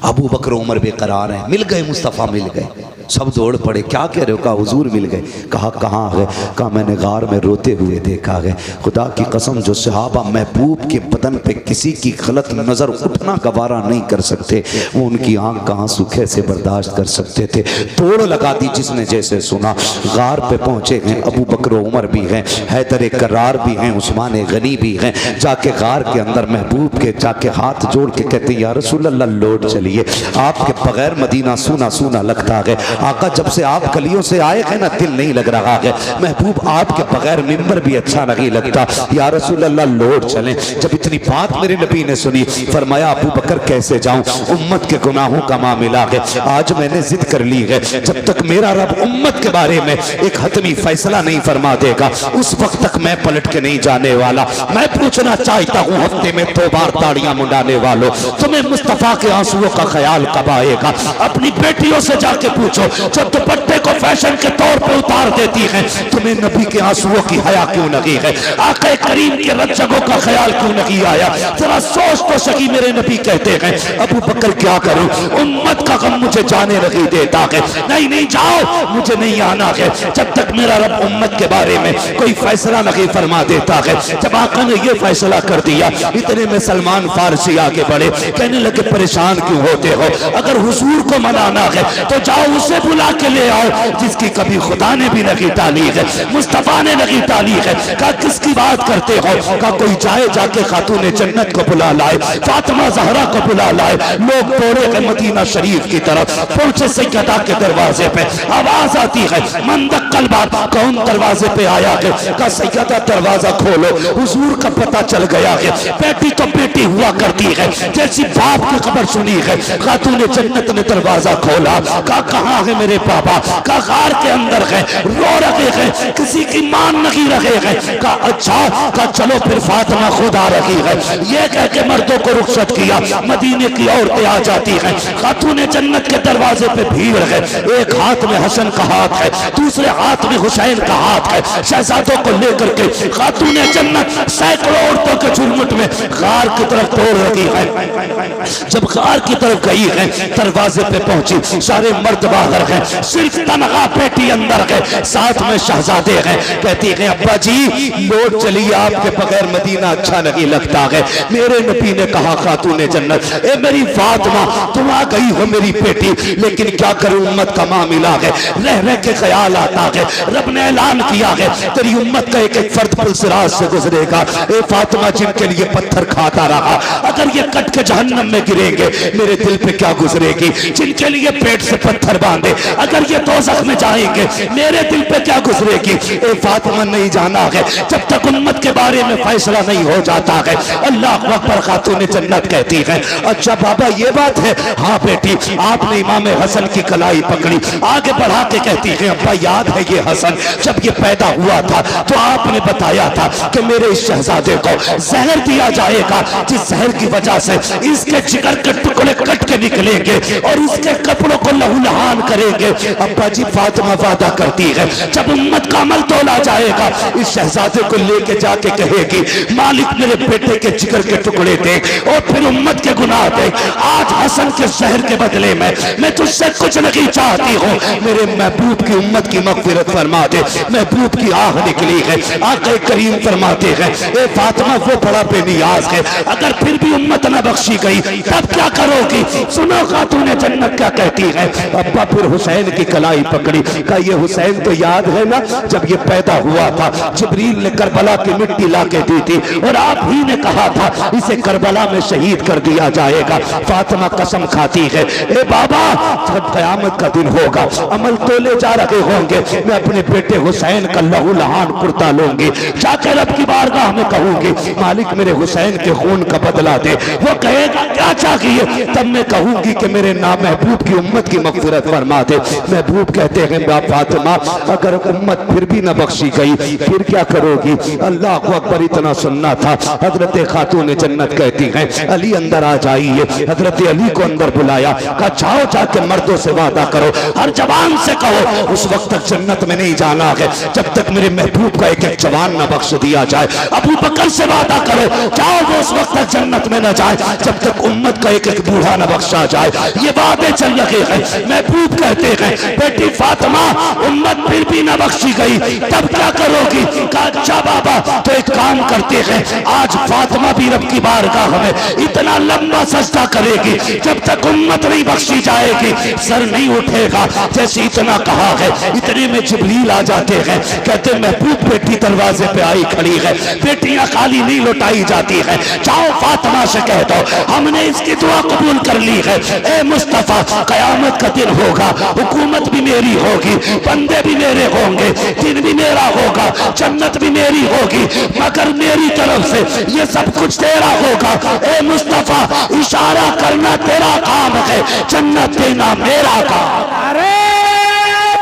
अबू बकर उमर बेकरार हैं, मिल गए मुस्तफ़ा मिल गए। सब दौड़ पड़े, क्या कह रहे हो? कहा हुजूर मिल गए। कहा कहाँ है? कहा मैंने गार में रोते हुए देखा है। खुदा की कसम जो सहाबा महबूब के बदन पे किसी की गलत नज़र उठना गवारा नहीं कर सकते, वो उनकी आंख का आंसू कैसे बर्दाश्त कर सकते थे। तोड़ लगा दी जिसने जैसे सुना। गार पे पहुंचे हैं, अबू बकर उमर भी हैं, हैदर करार भी हैं, उस्मान गनी भी हैं। जाके गार के अंदर महबूब के जाके हाथ जोड़ के कहते या रसूल अल्लाह लौट चलिए, आपके बगैर मदीना सूना सूना लगता है। आका जब से आप गलियों से आए हैं ना, दिल नहीं लग रहा है। महबूब आपके बगैर मिंबर भी अच्छा नहीं लगता, या रसूल अल्लाह लौट चलें। जब इतनी बात मेरे नबी ने सुनी, फरमाया अबू बकर कैसे जाऊं, उम्मत के गुनाहों का मामला है। आज मैंने जिद कर ली है, जब तक मेरा रब उम्मत के बारे में एक हतमी फैसला नहीं फरमा देगा, उस वक्त तक मैं पलट के नहीं जाने वाला। मैं पूछना चाहता हूँ हफ्ते में 2 बार ताड़ियां मुंडाने वालों, तुम्हें मुस्तफा के आंसुओं का ख्याल कब आएगा? अपनी बेटियों से जाके पूछो जो दुपट्टे को फैशन के तौर पर उतार देती हैं, तुम्हें नबी के आंसुओं की हया क्यों नहीं है? आका करीम के रज्जगों का ख्याल क्यों नहीं आया? जरा सोच तो सकी। मेरे नबी कहते हैं अबू बकर क्या करूं, उम्मत का गम मुझे जाने नहीं देता है। नहीं नहीं जाओ, मुझे नहीं आना है जब तक मेरा रब उम्मत के बारे में कोई फैसला नहीं फरमा देता है। जब आका ने यह फैसला कर दिया, इतने में सलमान फारसी आगे बढ़े, कहने लगे परेशान क्यों होते हो? अगर हुजूर को मनाना है तो जाओ उसे बुला के ले आओ जिसकी कभी खुदा ने भी नहीं टाली है, मुस्तफा ने नहीं टाली है। कहा किसकी बात करते हो? कहा कोई जाए जाके खातून जन्नत को बुला लाए, फातिमा ज़हरा को बुला लाए। लोग दौड़े गए मदीना शरीफ की तरफ, पहुंचे सैयदा के दरवाजे पे, आवाज आती है मंदक्कल बात, कौन दरवाजे पे आया है? कहा सैयदा दरवाजा खोलो, हुजूर का पता चल गया है। बेटी तो बेटी हुआ करती है, जैसी बाप की खबर सुनी है खातून जन्नत ने दरवाजा खोला। कहा कहाँ है मेरे पापा? कहा गार के अंदर है, रो रहे हैं, किसी की मान नहीं रहे हैं। कहा अच्छा, कहा चलो फिर फातिमा खुद आ रही है। ये कह के मर्दों को रुखसत किया, मदीने की औरतें आ जाती हैं। खातून जन्नत के दरवाजे पे भीड़ है, एक हाथ में हसन का हाथ है, दूसरे हाथ में हुसैन का हाथ है। शहजादों को लेकर के खातून जन्नत सैकड़ों औरतों के झुरमुट में गार की तरफ दौड़ रही है। जब गार की तरफ गई है, दरवाजे पे पहुंची, सारे मर्द बाहर हैं, सिर्फ तनहा बेटी अंदर है, साथ में शहजादे हैं। कहती है अब्बा जी लौट चलिए, आपके बगैर मदीना अच्छा नहीं लगता है। मेरे नबी ने कहा खातून जन्नत, ए मेरी फातिमा तुम आ गई हो मेरी बेटी, लेकिन क्या करूं उम्मत का मामला है, रह रह के ख्याल आता है। रब ने ऐलान किया है तेरी उम्मत का एक एक फर्द पुलसिराज से गुजरेगा। ए फातिमा जिनके लिए पत्थर खाता रहा, अगर ये कट के जहन्नम में गिरेंगे मेरे दिल पे क्या गुजरेगी? जिनके लिए पेट से पत्थर बांधे, अगर ये दोज़ख में जाएंगे मेरे दिल पे क्या गुजरेगी? ए फातिमा नहीं जाना है जब तक उम्मत के बारे में फैसला नहीं हो जाता है। अल्लाह अकबर। खातून जन्नत कहती है अच्छा बाबा ये बात है? हाँ बेटी, आपने इमाम हसन की कलाई पकड़ी। आगे बढ़ा के कहती है अब्बा याद है ये हसन जब ये पैदा हुआ था तो आपने बताया था कि मेरे इस शहजादे को जहर दिया जाएगा, जिस जहर की वजह से इसके जिगर के टुकड़े कट के निकलेंगे और इसके कपड़ों को लहूलुहान करेंगे। अब्बा जी फातिमा वादा करती है जब उम्मत का अमल तोला जाएगा इस शहजादे को लेके जाके कहेगी मालिक मेरे बेटे के जिगर के टुकड़े दे और फिर उम्मत के गुनाह दे। आज हसन के शहर के बदले में मैं तुझसे कुछ नहीं चाहती हूँ, मेरे महबूब की उम्मत की मग़फ़िरत फरमा दे। महबूब की आह निकली है, आक़ा करीम फरमाते हैं ए फातिमा वो बड़ा बेनियाज है, अगर फिर भी उम्मत न बख्शी गई तब क्या करोगी? सुनो खातून जन्नत क्या कहती है। अब्बा फिर हुसैन की कलाई पकड़ी। कहा ये हुसैन तो याद है ना जब ये पैदा हुआ था जिब्रील ने करबला की मिट्टी ला के दी थी और आप ही ने कहा था इसे करबला में शहीद कर दिया जाएगा। फातिमा कसम खाती है ए बाबा जब क़यामत का दिन होगा अमल तोले जा रहे होंगे मैं अपने बेटे हुसैन का लहूलुहान कुर्ता लूंगी, जाकर रब की बारगाह में कहूंगी मालिक मेरे हुसैन के खून का बदला दे। वो कहेगा क्या चाहिए? तब मैं कहूंगी कि मेरे नाम महबूब की उम्मत की मग़फ़िरत फरमा दे। महबूब कहते हैं फातिमा अगर उम्मत फिर भी न बख्शी गई फिर क्या करोगी? अल्लाह को अकबर इतना सुनना था। हजरत खातून जन्नत कहती हैं अली अंदर आ जाइए। हजरत अली को अंदर बुलाया, कहा जाओ जाके मर्दों से वादा करो, हर जवान से कहो उस वक्त तक जन्नत में नहीं जाना है जब तक मेरे महबूब का एक एक जवान न बख्श दिया जाए। अबू बकर से वादा करो जाओ वो उस वक्त तक जन्नत में न जाए जब तक उम्मत का एक एक बूढ़ा न बख्शा जाए। ये बातें चल रहे हैं। महबूब कहते हैं बेटी फातिमा उम्मत फिर भी न बख्शी गई तब क्या करोगी? कहा अच्छा बाबा तो एक काम करते हैं आज फातिमा भी रब की बारगाह में इतना लंबा सजदा करेगी जब तक उम्मत नहीं बख्शी जाएगी सर नहीं उठेगा। जैसे इतना कहा है इतने में जिब्रील आ जाते हैं, कहते महबूब बेटी दरवाजे पे आई खड़ी है, बेटियां खाली नहीं लौटाई जाती है, जाओ फातिमा से कह दो हमने इसकी दुआ कबूल कर ली है। ए मुस्तफा कयामत का दिन होगा, हुकूमत भी मेरी होगी, बंदे भी मेरे होंगे, दिन भी मेरा होगा, जन्नत भी मेरी होगी, मगर मेरी तरफ से ये सब कुछ तेरा होगा। ए मुस्तफा इशारा करना तेरा काम है, जन्नत देना मेरा काम। नारे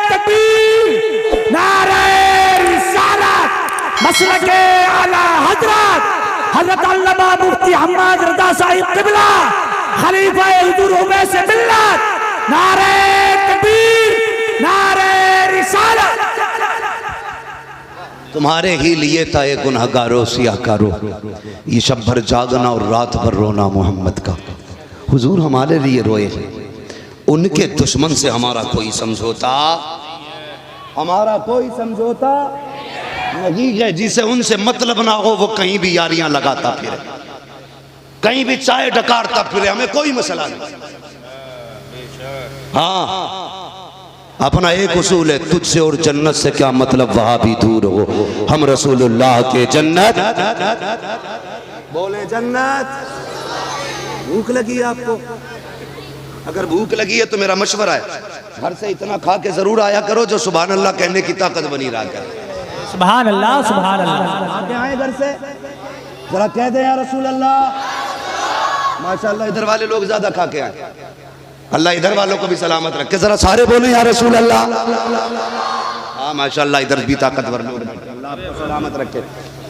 तकबीर, नारे रिसालत, मसलके आला हजरत हजरत अल्लामा मुफ्ती हम्माद रज़ा साहिब क़िबला खलीफा हुज़ूर उवैस मिल्लत, नारे तकबीर, नारे रिसालत। तुम्हारे ही लिए था ये गुनहगारों सियाकारो, ये शब भर जागना और रात भर रोना मोहम्मद का। हुजूर हमारे लिए रोए, उनके दुश्मन से हमारा कोई समझौता, हमारा कोई समझौता नहीं है। जिसे उनसे मतलब ना हो वो कहीं भी यारियां लगाता फिरे, कहीं भी चाय डकारता फिरे, हमें कोई मसला नहीं। हाँ अपना एक उसूल है, तुझसे और जन्नत से क्या मतलब, वहां भी दूर हो, हम रसूलुल्लाह के जन्नत। बोले जन्नत। भूख लगी है आपको? अगर भूख लगी है तो मेरा मशवरा है, घर से इतना खा के जरूर आया करो जो सुभान अल्लाह कहने की ताकत बनी रहा करे। सुभान अल्लाह, सुभान अल्लाह। आके आए घर से, जरा कह दे या रसूल अल्लाह। माशाल्लाह इधर वाले लोग ज्यादा खा के आए, अल्लाह इधर वालों को भी सलामत रखे। जरा सारे बोले या रसूल अल्लाह। हाँ माशाल्लाह इधर भी ताकतवर लोग, अल्लाह आपको सलामत रखे।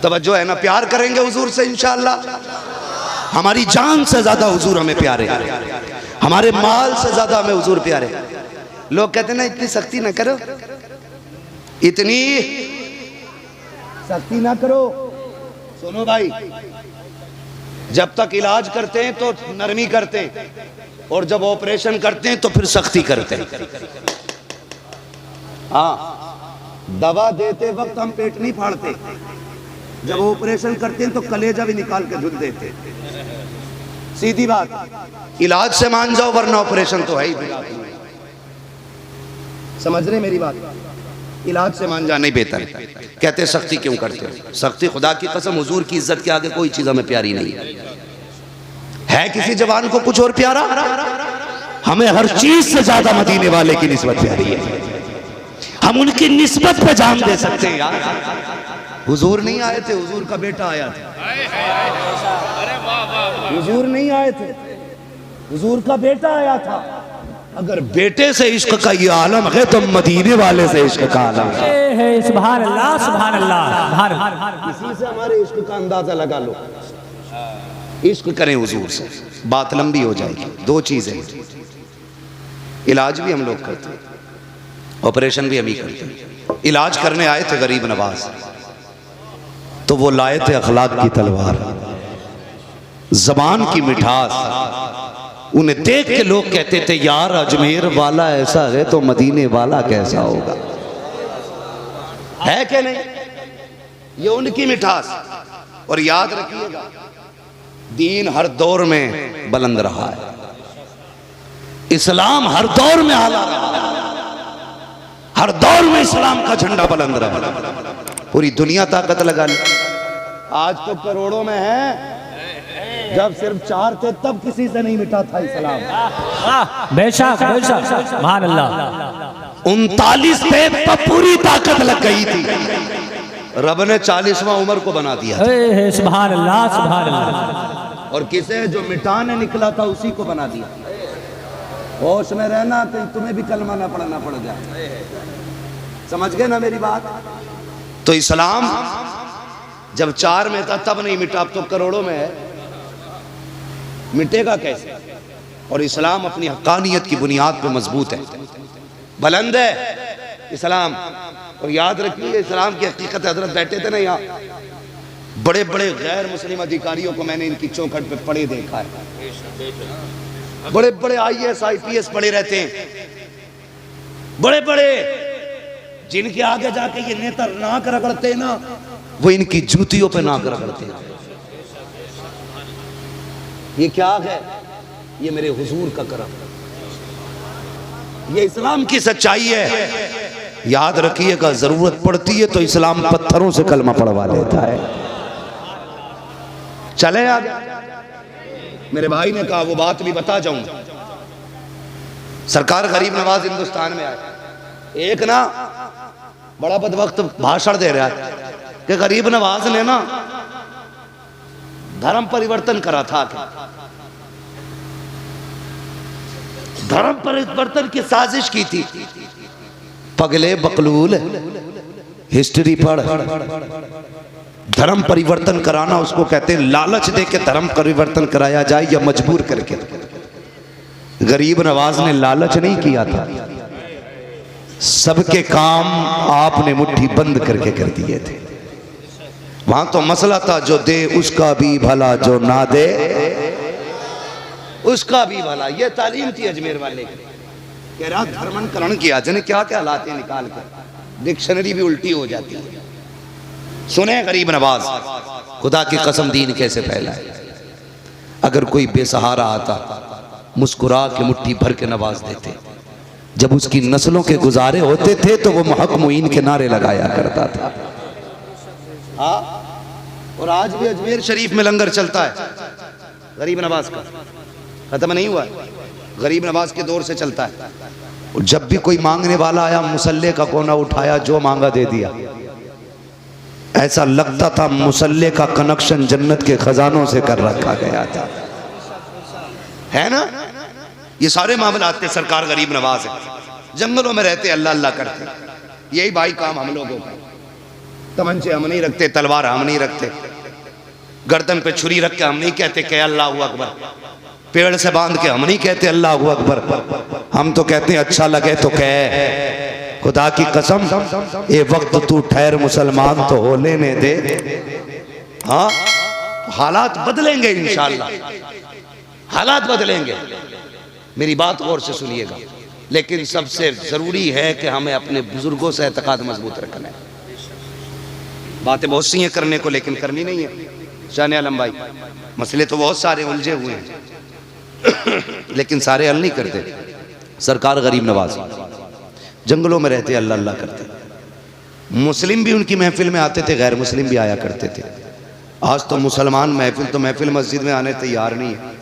तवज्जो है ना, प्यार करेंगे हुजूर से इंशाअल्लाह। हमारी जान से ज्यादा हुजूर हमें प्यारे, हमारे माल से ज्यादा हमें हुजूर प्यारे। लोग कहते ना इतनी सख्ती ना करो, इतनी सख्ती ना करो। सुनो भाई, जब तक इलाज करते हैं तो नरमी करते हैं, और जब ऑपरेशन करते हैं तो फिर सख्ती करते हैं। हाँ, दवा देते वक्त हम पेट नहीं फाड़ते, जब ऑपरेशन करते हैं तो कलेजा भी निकाल के धुल देते। सीधी बात। इलाज से मान जाओ वरना ऑपरेशन तो है ही। समझ रहे मेरी बात? इलाज से मान जाना ही बेहतर है। कहते सख्ती क्यों करते हो? सख्ती, खुदा की कसम हुजूर की इज्जत के आगे कोई चीज हमें प्यारी नहीं है। किसी जवान को कुछ और प्यारा? हमें हर चीज से ज्यादा मदीने वाले की निस्बत प्यारी है, हम उनकी निस्बत पे जान दे सकते हैं यार। हुजूर नहीं आए थे, हुजूर का बेटा आया था। हुजूर नहीं आए थे, हुजूर का बेटा आया था। अगर बेटे से इश्क का ये आलम है तो मदीने वाले से इश्क का आलम है। सुभान अल्लाह, सुभान अल्लाह। इसी से हमारे इश्क का अंदाजा लगा लो। इश्क करें हुजूर से, बात लंबी हो जाएगी। दो चीजें, इलाज भी हम लोग करते हैं, ऑपरेशन भी हम ही करते हैं। इलाज करने आए थे गरीब नवाज, तो वो लाए थे अखलाक की तलवार, जबान की मिठास। उन्हें देख के लोग कहते थे यार अजमेर वाला ऐसा है तो मदीने वाला कैसा होगा। है कि नहीं? ये उनकी मिठास। और याद रखिएगा, दीन हर दौर में बुलंद रहा है, इस्लाम हर दौर में आला रहा है, हर दौर में इस्लाम का झंडा बुलंद रहा। पूरी दुनिया ताकत लगा ली। आज तो करोड़ों में है, जब सिर्फ 4 थे तब किसी से नहीं मिटा था इस्लाम। बेशक बेशक, सुभान अल्लाह। 39 थे तब पूरी ताकत लग गई थी, रब ने 40वां उम्र को बना दिया। सुभान अल्लाह, सुभान अल्लाह। और किसे जो मिटाने निकला था उसी को बना दिया। होश में रहना तो तुम्हें भी कलमा ना पढ़ना पड़ जाए। समझ गए ना मेरी बात? तो इस्लाम जब 4 में था तब नहीं मिटा, अब तो करोड़ों में है, मिटेगा कैसे? और इस्लाम अपनी हक्कानियत की बुनियाद पे मजबूत है, बुलंद है इस्लाम। और याद रखिए, इस्लाम की हकीकत, हजरत बैठे थे ना यहाँ, बड़े बड़े गैर मुस्लिम अधिकारियों को मैंने इनकी चौखट पे पड़े देखा है। बड़े बड़े IAS IPS पड़े रहते हैं, बड़े बड़े, जिनके आगे जाके ये नेता नाक रगड़ते ना, वो इनकी जूतियों पे नाक रगड़ते हैं। ये क्या है? ये मेरे हुजूर का करम, ये इस्लाम की सच्चाई है। याद रखिएगा, जरूरत पड़ती है तो इस्लाम पत्थरों से कलमा पढ़वा लेता है। चले आगे। मेरे भाई ने कहा वो बात भी बता जाऊं। सरकार गरीब नवाज हिंदुस्तान में आए, एक ना बड़ा बदवक्त भाषण दे रहा है कि गरीब नवाज ने ना धर्म परिवर्तन करा था। धर्म परिवर्तन की साजिश की थी। पगले बकलूल, हिस्ट्री पढ़। धर्म परिवर्तन कराना उसको कहते हैं लालच दे के धर्म परिवर्तन कराया जाए या मजबूर करके। गरीब नवाज ने लालच नहीं किया था, सबके काम आपने मुट्ठी बंद करके कर दिए थे। वहां तो मसला था जो दे उसका भी भला, जो ना दे उसका भी भला। ये तालीम थी अजमेर वाले की। कह रहा धर्मांतरण किया, जने क्या क्या लाते निकाल कर, डिक्शनरी भी उल्टी हो जाती है। सुने गरीब नवाज, खुदा की कसम दीन कैसे फैला है। अगर कोई बेसहारा आता, मुस्कुरा के मुट्ठी भर के नवाज देते। जब उसकी नस्लों के गुजारे होते थे तो वो महक मुईन के नारे लगाया करता था। हाँ, और आज भी अजमेर शरीफ में लंगर चलता है गरीब नवाज का, खत्म नहीं हुआ है, गरीब नवाज के दौर से चलता है। और जब भी कोई मांगने वाला आया मुसल्ले का कोना उठाया, जो मांगा दे दिया। ऐसा लगता था मुसल्ले का कनेक्शन जन्नत के खजानों से कर रखा गया था, है ना। ये सारे मामले आते सरकार गरीब नवाज है, जंगलों में रहते अल्लाह अल्लाह करते, यही भाई काम हम लोगों का। तमंचे हम नहीं रखते, तलवार हम नहीं रखते, गर्दन पे छुरी रख के हम नहीं कहते कि अल्लाह अकबर, पेड़ से बांध के हम नहीं कहते अल्लाह अकबर, हम तो कहते हैं अच्छा लगे तो कह, खुदा की कसम ये वक्त तू ठहर मुसलमान तो हो लेने दे। हाँ, हालात बदलेंगे इंशाअल्लाह, हालात बदलेंगे, मेरी बात गौर से सुनिएगा। लेकिन सबसे जरूरी है कि हमें अपने बुजुर्गों से एतकाद मजबूत रखना है। बातें बहुत सी हैं करने को, लेकिन करनी नहीं है। शान आलम भाई, मसले तो बहुत सारे उलझे हुए हैं लेकिन सारे हल नहीं करते। सरकार गरीब नवाज जंगलों में रहते अल्लाह अल्लाह करते। मुस्लिम भी उनकी महफिल में आते थे, गैर मुस्लिम भी आया करते थे। आज तो मुसलमान महफिल मस्जिद में आने तैयार नहीं है।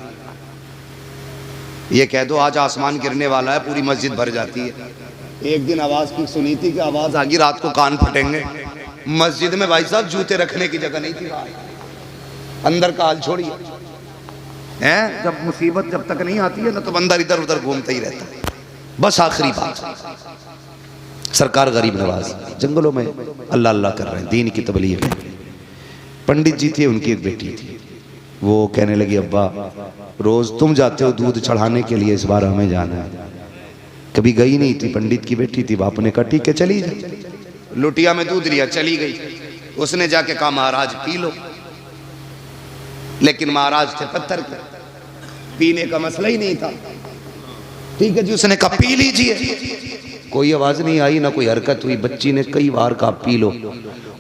ये कह दो आज आसमान गिरने वाला है, पूरी मस्जिद भर जाती है। एक दिन आवाज की सुनी थी कि आवाज आगी, रात को कान फटेंगे। मस्जिद में भाई साहब जूते रखने की जगह नहीं थी, अंदर का हाल छोड़िए हैं। जब मुसीबत जब तक नहीं आती है ना, तो बंदा इधर उधर घूमता ही रहता है। बस आखिरी बात, सरकार गरीब नवाज जंगलों में अल्लाह अल्लाह कर रहे हैं, दीन की तबलीग है। पंडित जी थे, उनकी एक बेटी थी, वो कहने लगी अब्बा रोज तुम जाते हो दूध चढ़ाने के लिए, इस बार हमें जाना है। कभी गई नहीं थी, पंडित की बेटी थी, बाप ने कहा ठीक है चली जाए। लुटिया में दूध लिया, चली गई। उसने जाके कहा महाराज पी लो, लेकिन महाराज थे पत्थर के, पीने का मसला ही नहीं था। ठीक है जी, उसने कहा पी लीजिए। कोई आवाज नहीं आई, ना कोई हरकत हुई। बच्ची ने कई बार कहा पी लो।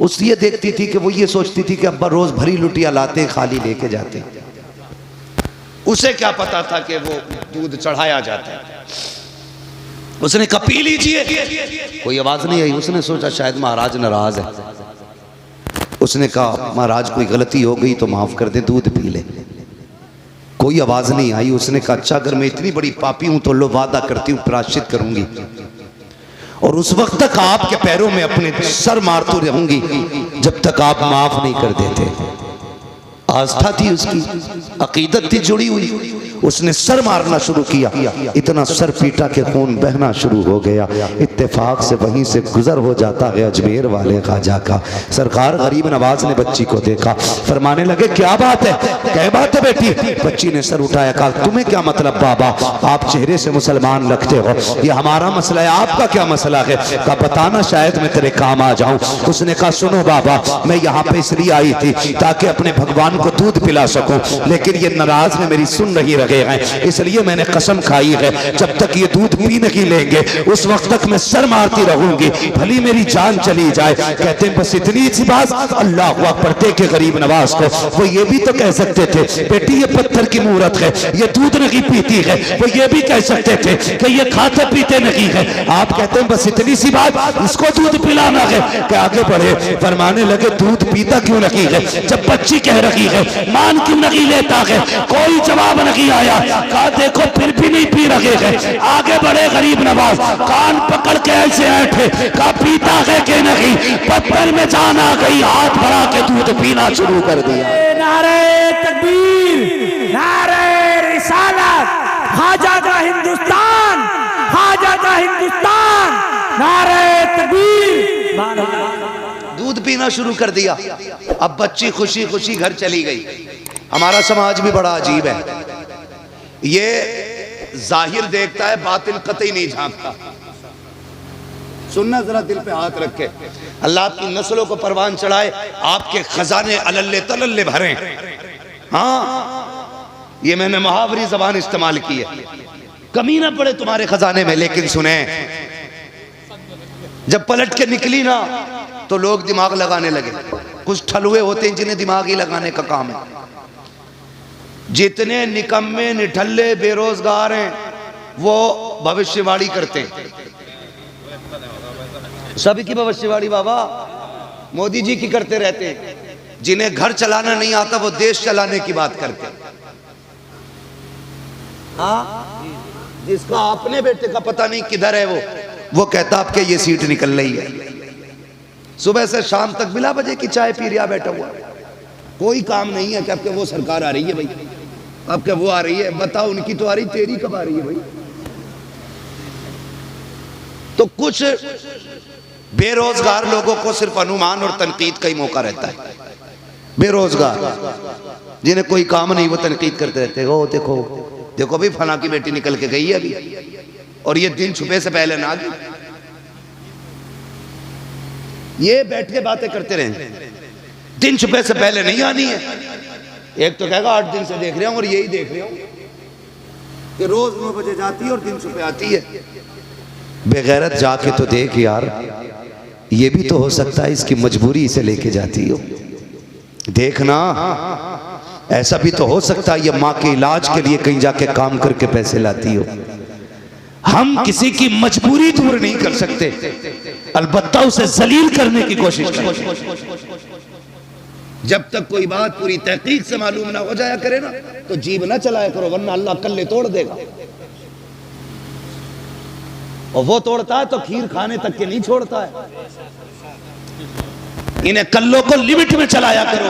उस ये देखती थी कि वो ये सोचती थी कि अब्बा रोज भरी लुटिया लाते, खाली लेके जाते। उसे क्या पता था कि वो दूध चढ़ाया जाता है। उसने कहा पी लीजिए, कोई आवाज नहीं आई। उसने सोचा शायद महाराज नाराज है। उसने कहा महाराज कोई गलती हो गई तो माफ कर दे, दूध पी ले। कोई आवाज नहीं आई। उसने कहा अच्छा अगर मैं इतनी बड़ी पापी हूं तो लो वादा करती हूं प्रायश्चित करूंगी, और उस वक्त तक आपके पैरों में अपने सर मारती रहूंगी जब तक आप माफ नहीं कर देते। आस्था थी उसकी, अकीदत थी जुड़ी हुई। उसने सर मारना शुरू किया, इतना सर पीटा के खून बहना शुरू हो गया। इत्तेफाक से वहीं से गुजर हो जाता है अजमेर वाले खाजा का। सरकार गरीब नवाज ने बच्ची को देखा, फरमाने लगे क्या बात है, क्या बात है बेटी। बच्ची ने सर उठाया, कहा तुम्हें क्या मतलब बाबा, आप चेहरे से मुसलमान लगते हो, ये हमारा मसला है, आपका क्या मसला है। कहा बताना शायद मैं तेरे काम आ जाऊं। उसने कहा सुनो बाबा, मैं यहाँ पे इसलिए आई थी ताकि अपने भगवान को दूध पिला सकूं, लेकिन ये नाराज है, मेरी सुन नहीं रहे हैं, इसलिए मैंने कसम खाई है जब तक ये दूध पी नहीं लेंगे उस वक्त तक मैं सर मारती रहूंगी, भली मेरी जान चली जाए। कहते हैं बस इतनी सी बात, अल्लाह अकबर के गरीब नवाज को वो ये भी तो कह सकते थे बेटी ये पत्थर की मूरत है, ये दूध नहीं पीती है। वो ये भी कह सकते थे कि ये खाते पीते नहीं है। आप कहते हैं बस इतनी सी बात, इसको दूध पिलाना है। कि आगे बढ़े, फरमाने लगे दूध पीता क्यों नहीं है, जब बच्ची कह रही है मान क्यों नहीं लेता है। कोई जवाब नहीं आया। कहा देखो फिर भी नहीं पी रहे हैं। आगे बढ़े गरीब नवाज, कान पकड़ के ऐसे ऐठे, कहा पीता है कि नहीं। पत्थर में जान आ गई, हाथ बढ़ा के दूध पीना शुरू कर दिया। नारे तकबीर, नारे रिसालत, खाजा का हिंदुस्तान, खाजा का हिंदुस्तान, नारे तकबीर। दूध पीना शुरू कर दिया। अब बच्ची खुशी खुशी घर चली गई। हमारा समाज भी बड़ा अजीब है, ये जाहिर देखता है, बातिन कतई नहीं झांकता। सुनना जरा दिल पे हाथ रख के, अल्लाह आपकी नस्लों को परवान चढ़ाए, आपके खजाने अलल्ले तलल्ले भरे। हाँ, ये मैंने मुहावरी जबान इस्तेमाल की है, कमी ना पड़े तुम्हारे खजाने में। लेकिन सुने, जब पलट के निकली ना तो लोग दिमाग लगाने लगे। कुछ ठलुए होते हैं जिन्हें दिमाग ही लगाने का काम है। जितने निकम्मे निठल्ले बेरोजगार हैं वो भविष्यवाणी करते हैं, सभी की भविष्यवाणी बाबा मोदी जी की करते रहते हैं। जिन्हें घर चलाना नहीं आता वो देश चलाने की बात करते हैं। जिसका अपने बेटे का पता नहीं किधर है वो कहता आपके ये सीट निकल रही है। सुबह से शाम तक बिला बजे की चाय पी रिया बैठा हुआ, कोई काम नहीं है कि आपके वो सरकार आ रही है भाई, आपके वो आ रही है, बताओ उनकी तो आ रही, तेरी कब आ रही है भाई। तो कुछ बेरोजगार लोगों को सिर्फ अनुमान और तनकीद का ही मौका रहता है। बेरोजगार जिन्हें कोई काम नहीं वो तनकीद करते रहते हैं। ओ देखो देखो भाई फला की बेटी निकल के गई है अभी, और ये दिन छुपे से पहले ना गई। ये बैठ के बातें करते रहे, दिन छुपे से पहले नहीं आनी है। एक तो कहेगा 8 दिन से देख रहा हूं, और यही देख रहा हूं कि रोज 9 बजे जाती है और दिन छुपे आती है। बेगैरत जाके तो देख यार, ये भी तो हो सकता है इसकी मजबूरी इसे लेके जाती हो। देखना ऐसा भी तो हो सकता है ये माँ के इलाज के लिए कहीं जाके काम करके पैसे लाती हो। हम किसी की मजबूरी दूर नहीं कर सकते, अलबत्ता उसे जलील करने की कोशिश करें। जब तक कोई बात पूरी तहकीक से मालूम ना हो जाया करे ना, तो जीभ ना चलाया करो, वरना अल्लाह कल्ले तोड़ देगा। और वो तोड़ता है तो खीर खाने तक के नहीं छोड़ता है। इन्हें कल्लों को लिमिट में चलाया करो,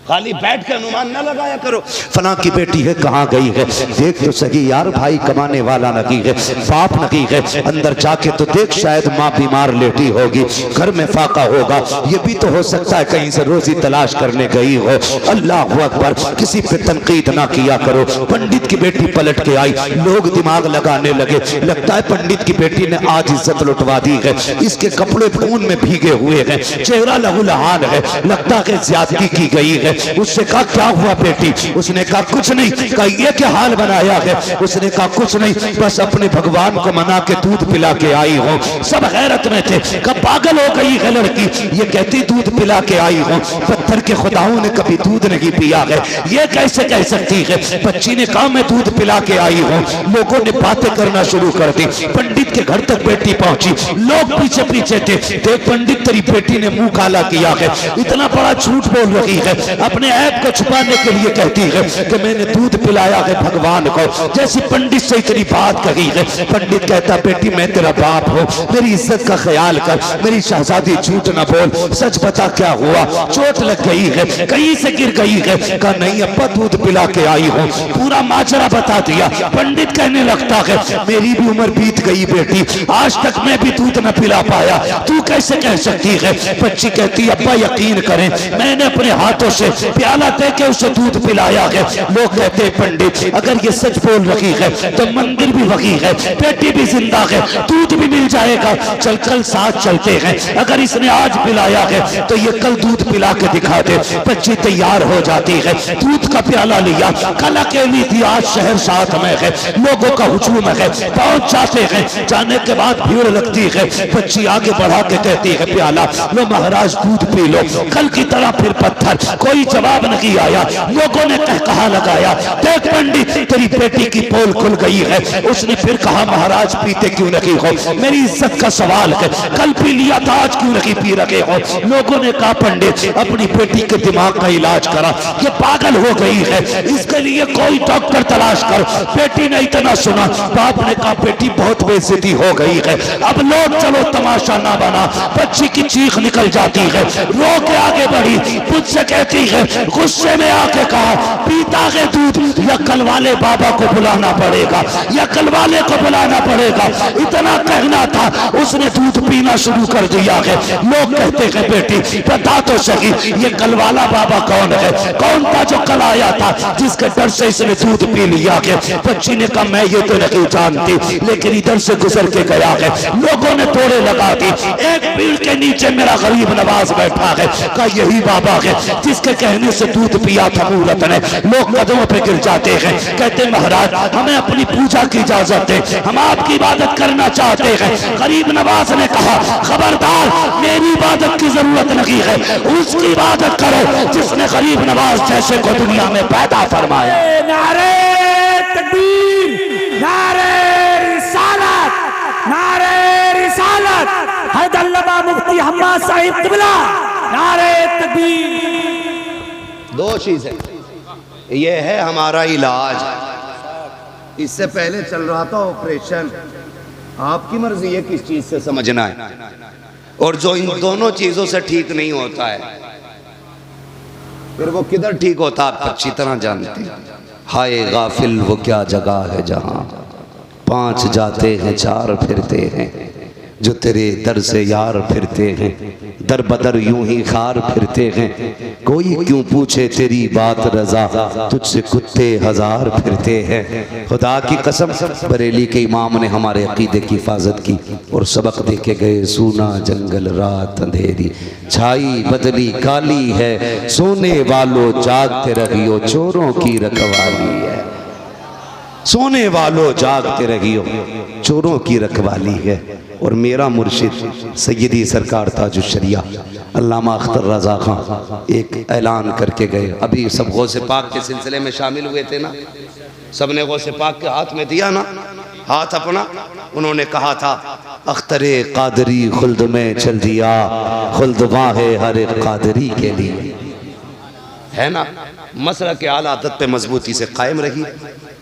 खाली बैठ के अनुमान ना लगाया करो। फला की बेटी है कहाँ गई है, देख तो सही यार, भाई कमाने वाला नहीं है, बाप नहीं है, अंदर जाके तो देख, शायद माँ बीमार लेटी होगी, घर में फाका होगा, ये भी तो हो सकता है कहीं से रोजी तलाश करने गई हो। अल्लाह अकबर, किसी पे तनकीद ना किया करो। पंडित की बेटी पलट के आई, लोग दिमाग लगाने लगे, लगता है पंडित की बेटी ने आज इज्जत लुटवा दी है, इसके कपड़े खून में भीगे हुए हैं, चेहरा लहूलुहान है, लगता है ज्यादती की गई है। उससे कहा क्या हुआ बेटी, उसने कहा कुछ नहीं। कहा ये क्या हाल बनाया है, उसने कहा कुछ नहीं, बस अपने भगवान को मना के दूध पिला के आई हूँ। सब हैरत में थे, कब पागल हो गई है लड़की, ये कहती दूध पिला के आई हूँ, पत्थर के खुदाओं ने कभी दूध नहीं पिया है, ये कैसे कह सकती है। बच्ची ने कहा मैं दूध पिला के आई हूँ। लोगों ने बातें करना शुरू कर दी, पंडित के घर तक बेटी पहुंची, लोग पीछे पीछे थे, देख पंडित तेरी बेटी ने मुंह काला किया है, इतना बड़ा झूठ बोल रही है, अपने ऐप को छुपाने के लिए कहती है कि मैंने दूध पिलाया है भगवान को, जैसी पंडित से इतनी बात कही है। पंडित कहता बेटी मैं तेरा बाप हूँ, मेरी इज्जत का ख्याल कर, मेरी शहजादी झूठ न बोल, सच बता क्या हुआ, चोट लग गई है, कहीं से गिर गई है। कहा नहीं अब्बा दूध पिला के आई हूँ, पूरा माजरा बता दिया। पंडित कहने लगता है मेरी भी उम्र बीत गई बेटी, आज तक मैं भी दूध न पिला पाया, तू कैसे कह सकती है। बच्ची कहती अब्बा यकीन करें, मैंने अपने हाथों से प्याला दे के उसे दूध पिलाया है। लोग कहते हैं पंडित अगर ये सच बोल रही है तो मंदिर भी वही है, बेटी भी जिंदा है, दूध भी मिल जाएगा, चल कल साथ चलते हैं। अगर इसने आज पिलाया है तो ये कल दूध पिला के दिखा दे। बच्ची तैयार हो जाती है, दूध का प्याला लिया, कल अकेली थी, आज शहर साथ में है, लोगों का हुजूम है, पहुंच जाते हैं, जाने के बाद भीड़ लगती है। बच्ची आगे बढ़ा के कहती है प्याला लो महाराज दूध पी लो, कल की तरह फिर पत्थर, कोई जवाब नहीं आया। लोगों ने कहा लगाया देख पंडित तेरी बेटी की पोल खुल गई है। उसने फिर कहा महाराज पीते क्यों नहीं हो, मेरी इज्जत का सवाल है, कल पी लिया था आज क्यों नहीं पी रहे हो। लोगों ने कहा पंडित अपनी बेटी के दिमाग का इलाज करा, ये पागल हो गई है, इसके लिए कोई डॉक्टर तलाश कर। बेटी ने इतना सुना, बाप ने कहा बेटी बहुत बेइज्जती हो गई है, अब लोग चलो तमाशा ना बना। बच्ची की चीख निकल जाती है, रो के आगे बढ़ी, मुझसे कहती है गुस्से में आके कहा पीता है दूध या कल वाले बाबा को बुलाना पड़ेगा, या कल वाले को बुलाना पड़ेगा। इतना कहना था, उसने दूध पीना शुरू कर दिया है। लोग कहते हैं बेटी बता तो सही ये कल वाला बाबा कौन है, कौन था जो कल आया था जिसके डर से इसने दूध पी लिया है। बच्ची ने कहा मैं ये तो नहीं जानती, लेकिन इधर से गुजर के गया है। लोगों ने तोड़े लगा दी, एक पेड़ के नीचे मेरा गरीब नवाज बैठा है, कहा यही बाबा है जिसके कहने से दूध पिया था मूरत ने। लोग कदमों पे गिर जाते हैं, कहते महाराज हमें अपनी पूजा की इजाजत दे, हम आपकी इबादत करना चाहते हैं। गरीब नवाज ने कहा खबरदार, मेरी इबादत की जरूरत नहीं है, उसकी इबादत करो जिसने गरीब नवाज जैसे को दुनिया में पैदा फरमाया। नारे तकबीर, नारे नियाज़ साहिब क़िबला, नारे तकबीर। दो चीजें, ये है हमारा इलाज। इससे पहले चल रहा था ऑपरेशन, आपकी मर्जी है किस चीज से समझना है। और जो इन दोनों चीजों से ठीक नहीं होता है, फिर वो किधर ठीक होता आप अच्छी तरह जानते हैं। हाय गाफिल वो क्या जगह है जहाँ 5 जाते हैं 4 फिरते हैं, जो तेरे दर से यार फिरते हैं, दर बदर यूं ही खार फिरते हैं। कोई क्यों पूछे तेरी बात रजा, तुझसे कुत्ते 1000 फिरते हैं। खुदा की कसम, बरेली के इमाम ने हमारे अकीदे की हिफाजत की और सबक दे के गए। सूना जंगल रात अंधेरी, छाई बदली काली है, सोने वालों जागते रहियो, चोरों की रखवाली है। सोने वालों जागते रहियो, चोरों की रखवाली है। और मेरा मुर्शिद सैयदी सरकार ताजुश्शरिया अल्लामा अख्तर रज़ा खां एक ऐलान करके गए। अभी सब गौसे पाक के सिलसिले में शामिल हुए थे ना, सब ने गौसे पाक के हाथ में दिया ना हाथ अपना। उन्होंने कहा था अख्तरे कादरी खुल्द में चल दिया, खुल्द वाहे हर एक कादरी के लिए, है ना। मसला के आला आदत पे मजबूती से कायम रही,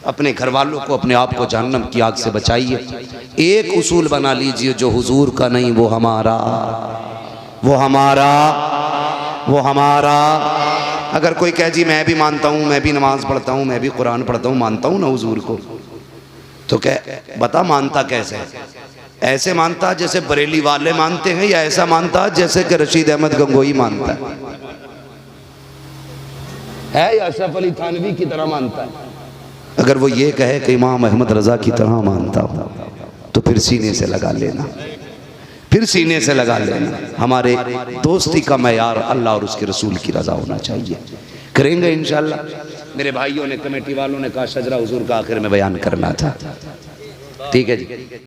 अपने घर वालों को अपने आप को जहन्नम की आग से बचाइए। एक उसूल बना लीजिए, जो हुजूर का नहीं वो हमारा, वो हमारा, वो हमारा। अगर कोई कहे जी मैं भी मानता हूँ, मैं भी नमाज पढ़ता हूँ, मैं भी कुरान पढ़ता हूँ, मानता हूँ ना हुजूर को, तो कह बता मानता कैसे है? ऐसे मानता जैसे बरेली वाले मानते हैं, या ऐसा मानता जैसे कि रशीद अहमद गंगोई मानता है, या अशरफ अली थानवी की तरह मानता है? अगर वो ये कहे कि इमाम अहमद रजा की तरह मानता हूँ, तो फिर सीने से लगा लेना, फिर सीने से लगा लेना। हमारे दोस्ती का मयार अल्लाह और उसके रसूल की रजा होना चाहिए। करेंगे इंशाअल्लाह। मेरे भाइयों ने, कमेटी वालों ने कहा शजरा हुजूर का आखिर में बयान करना था, ठीक है जी।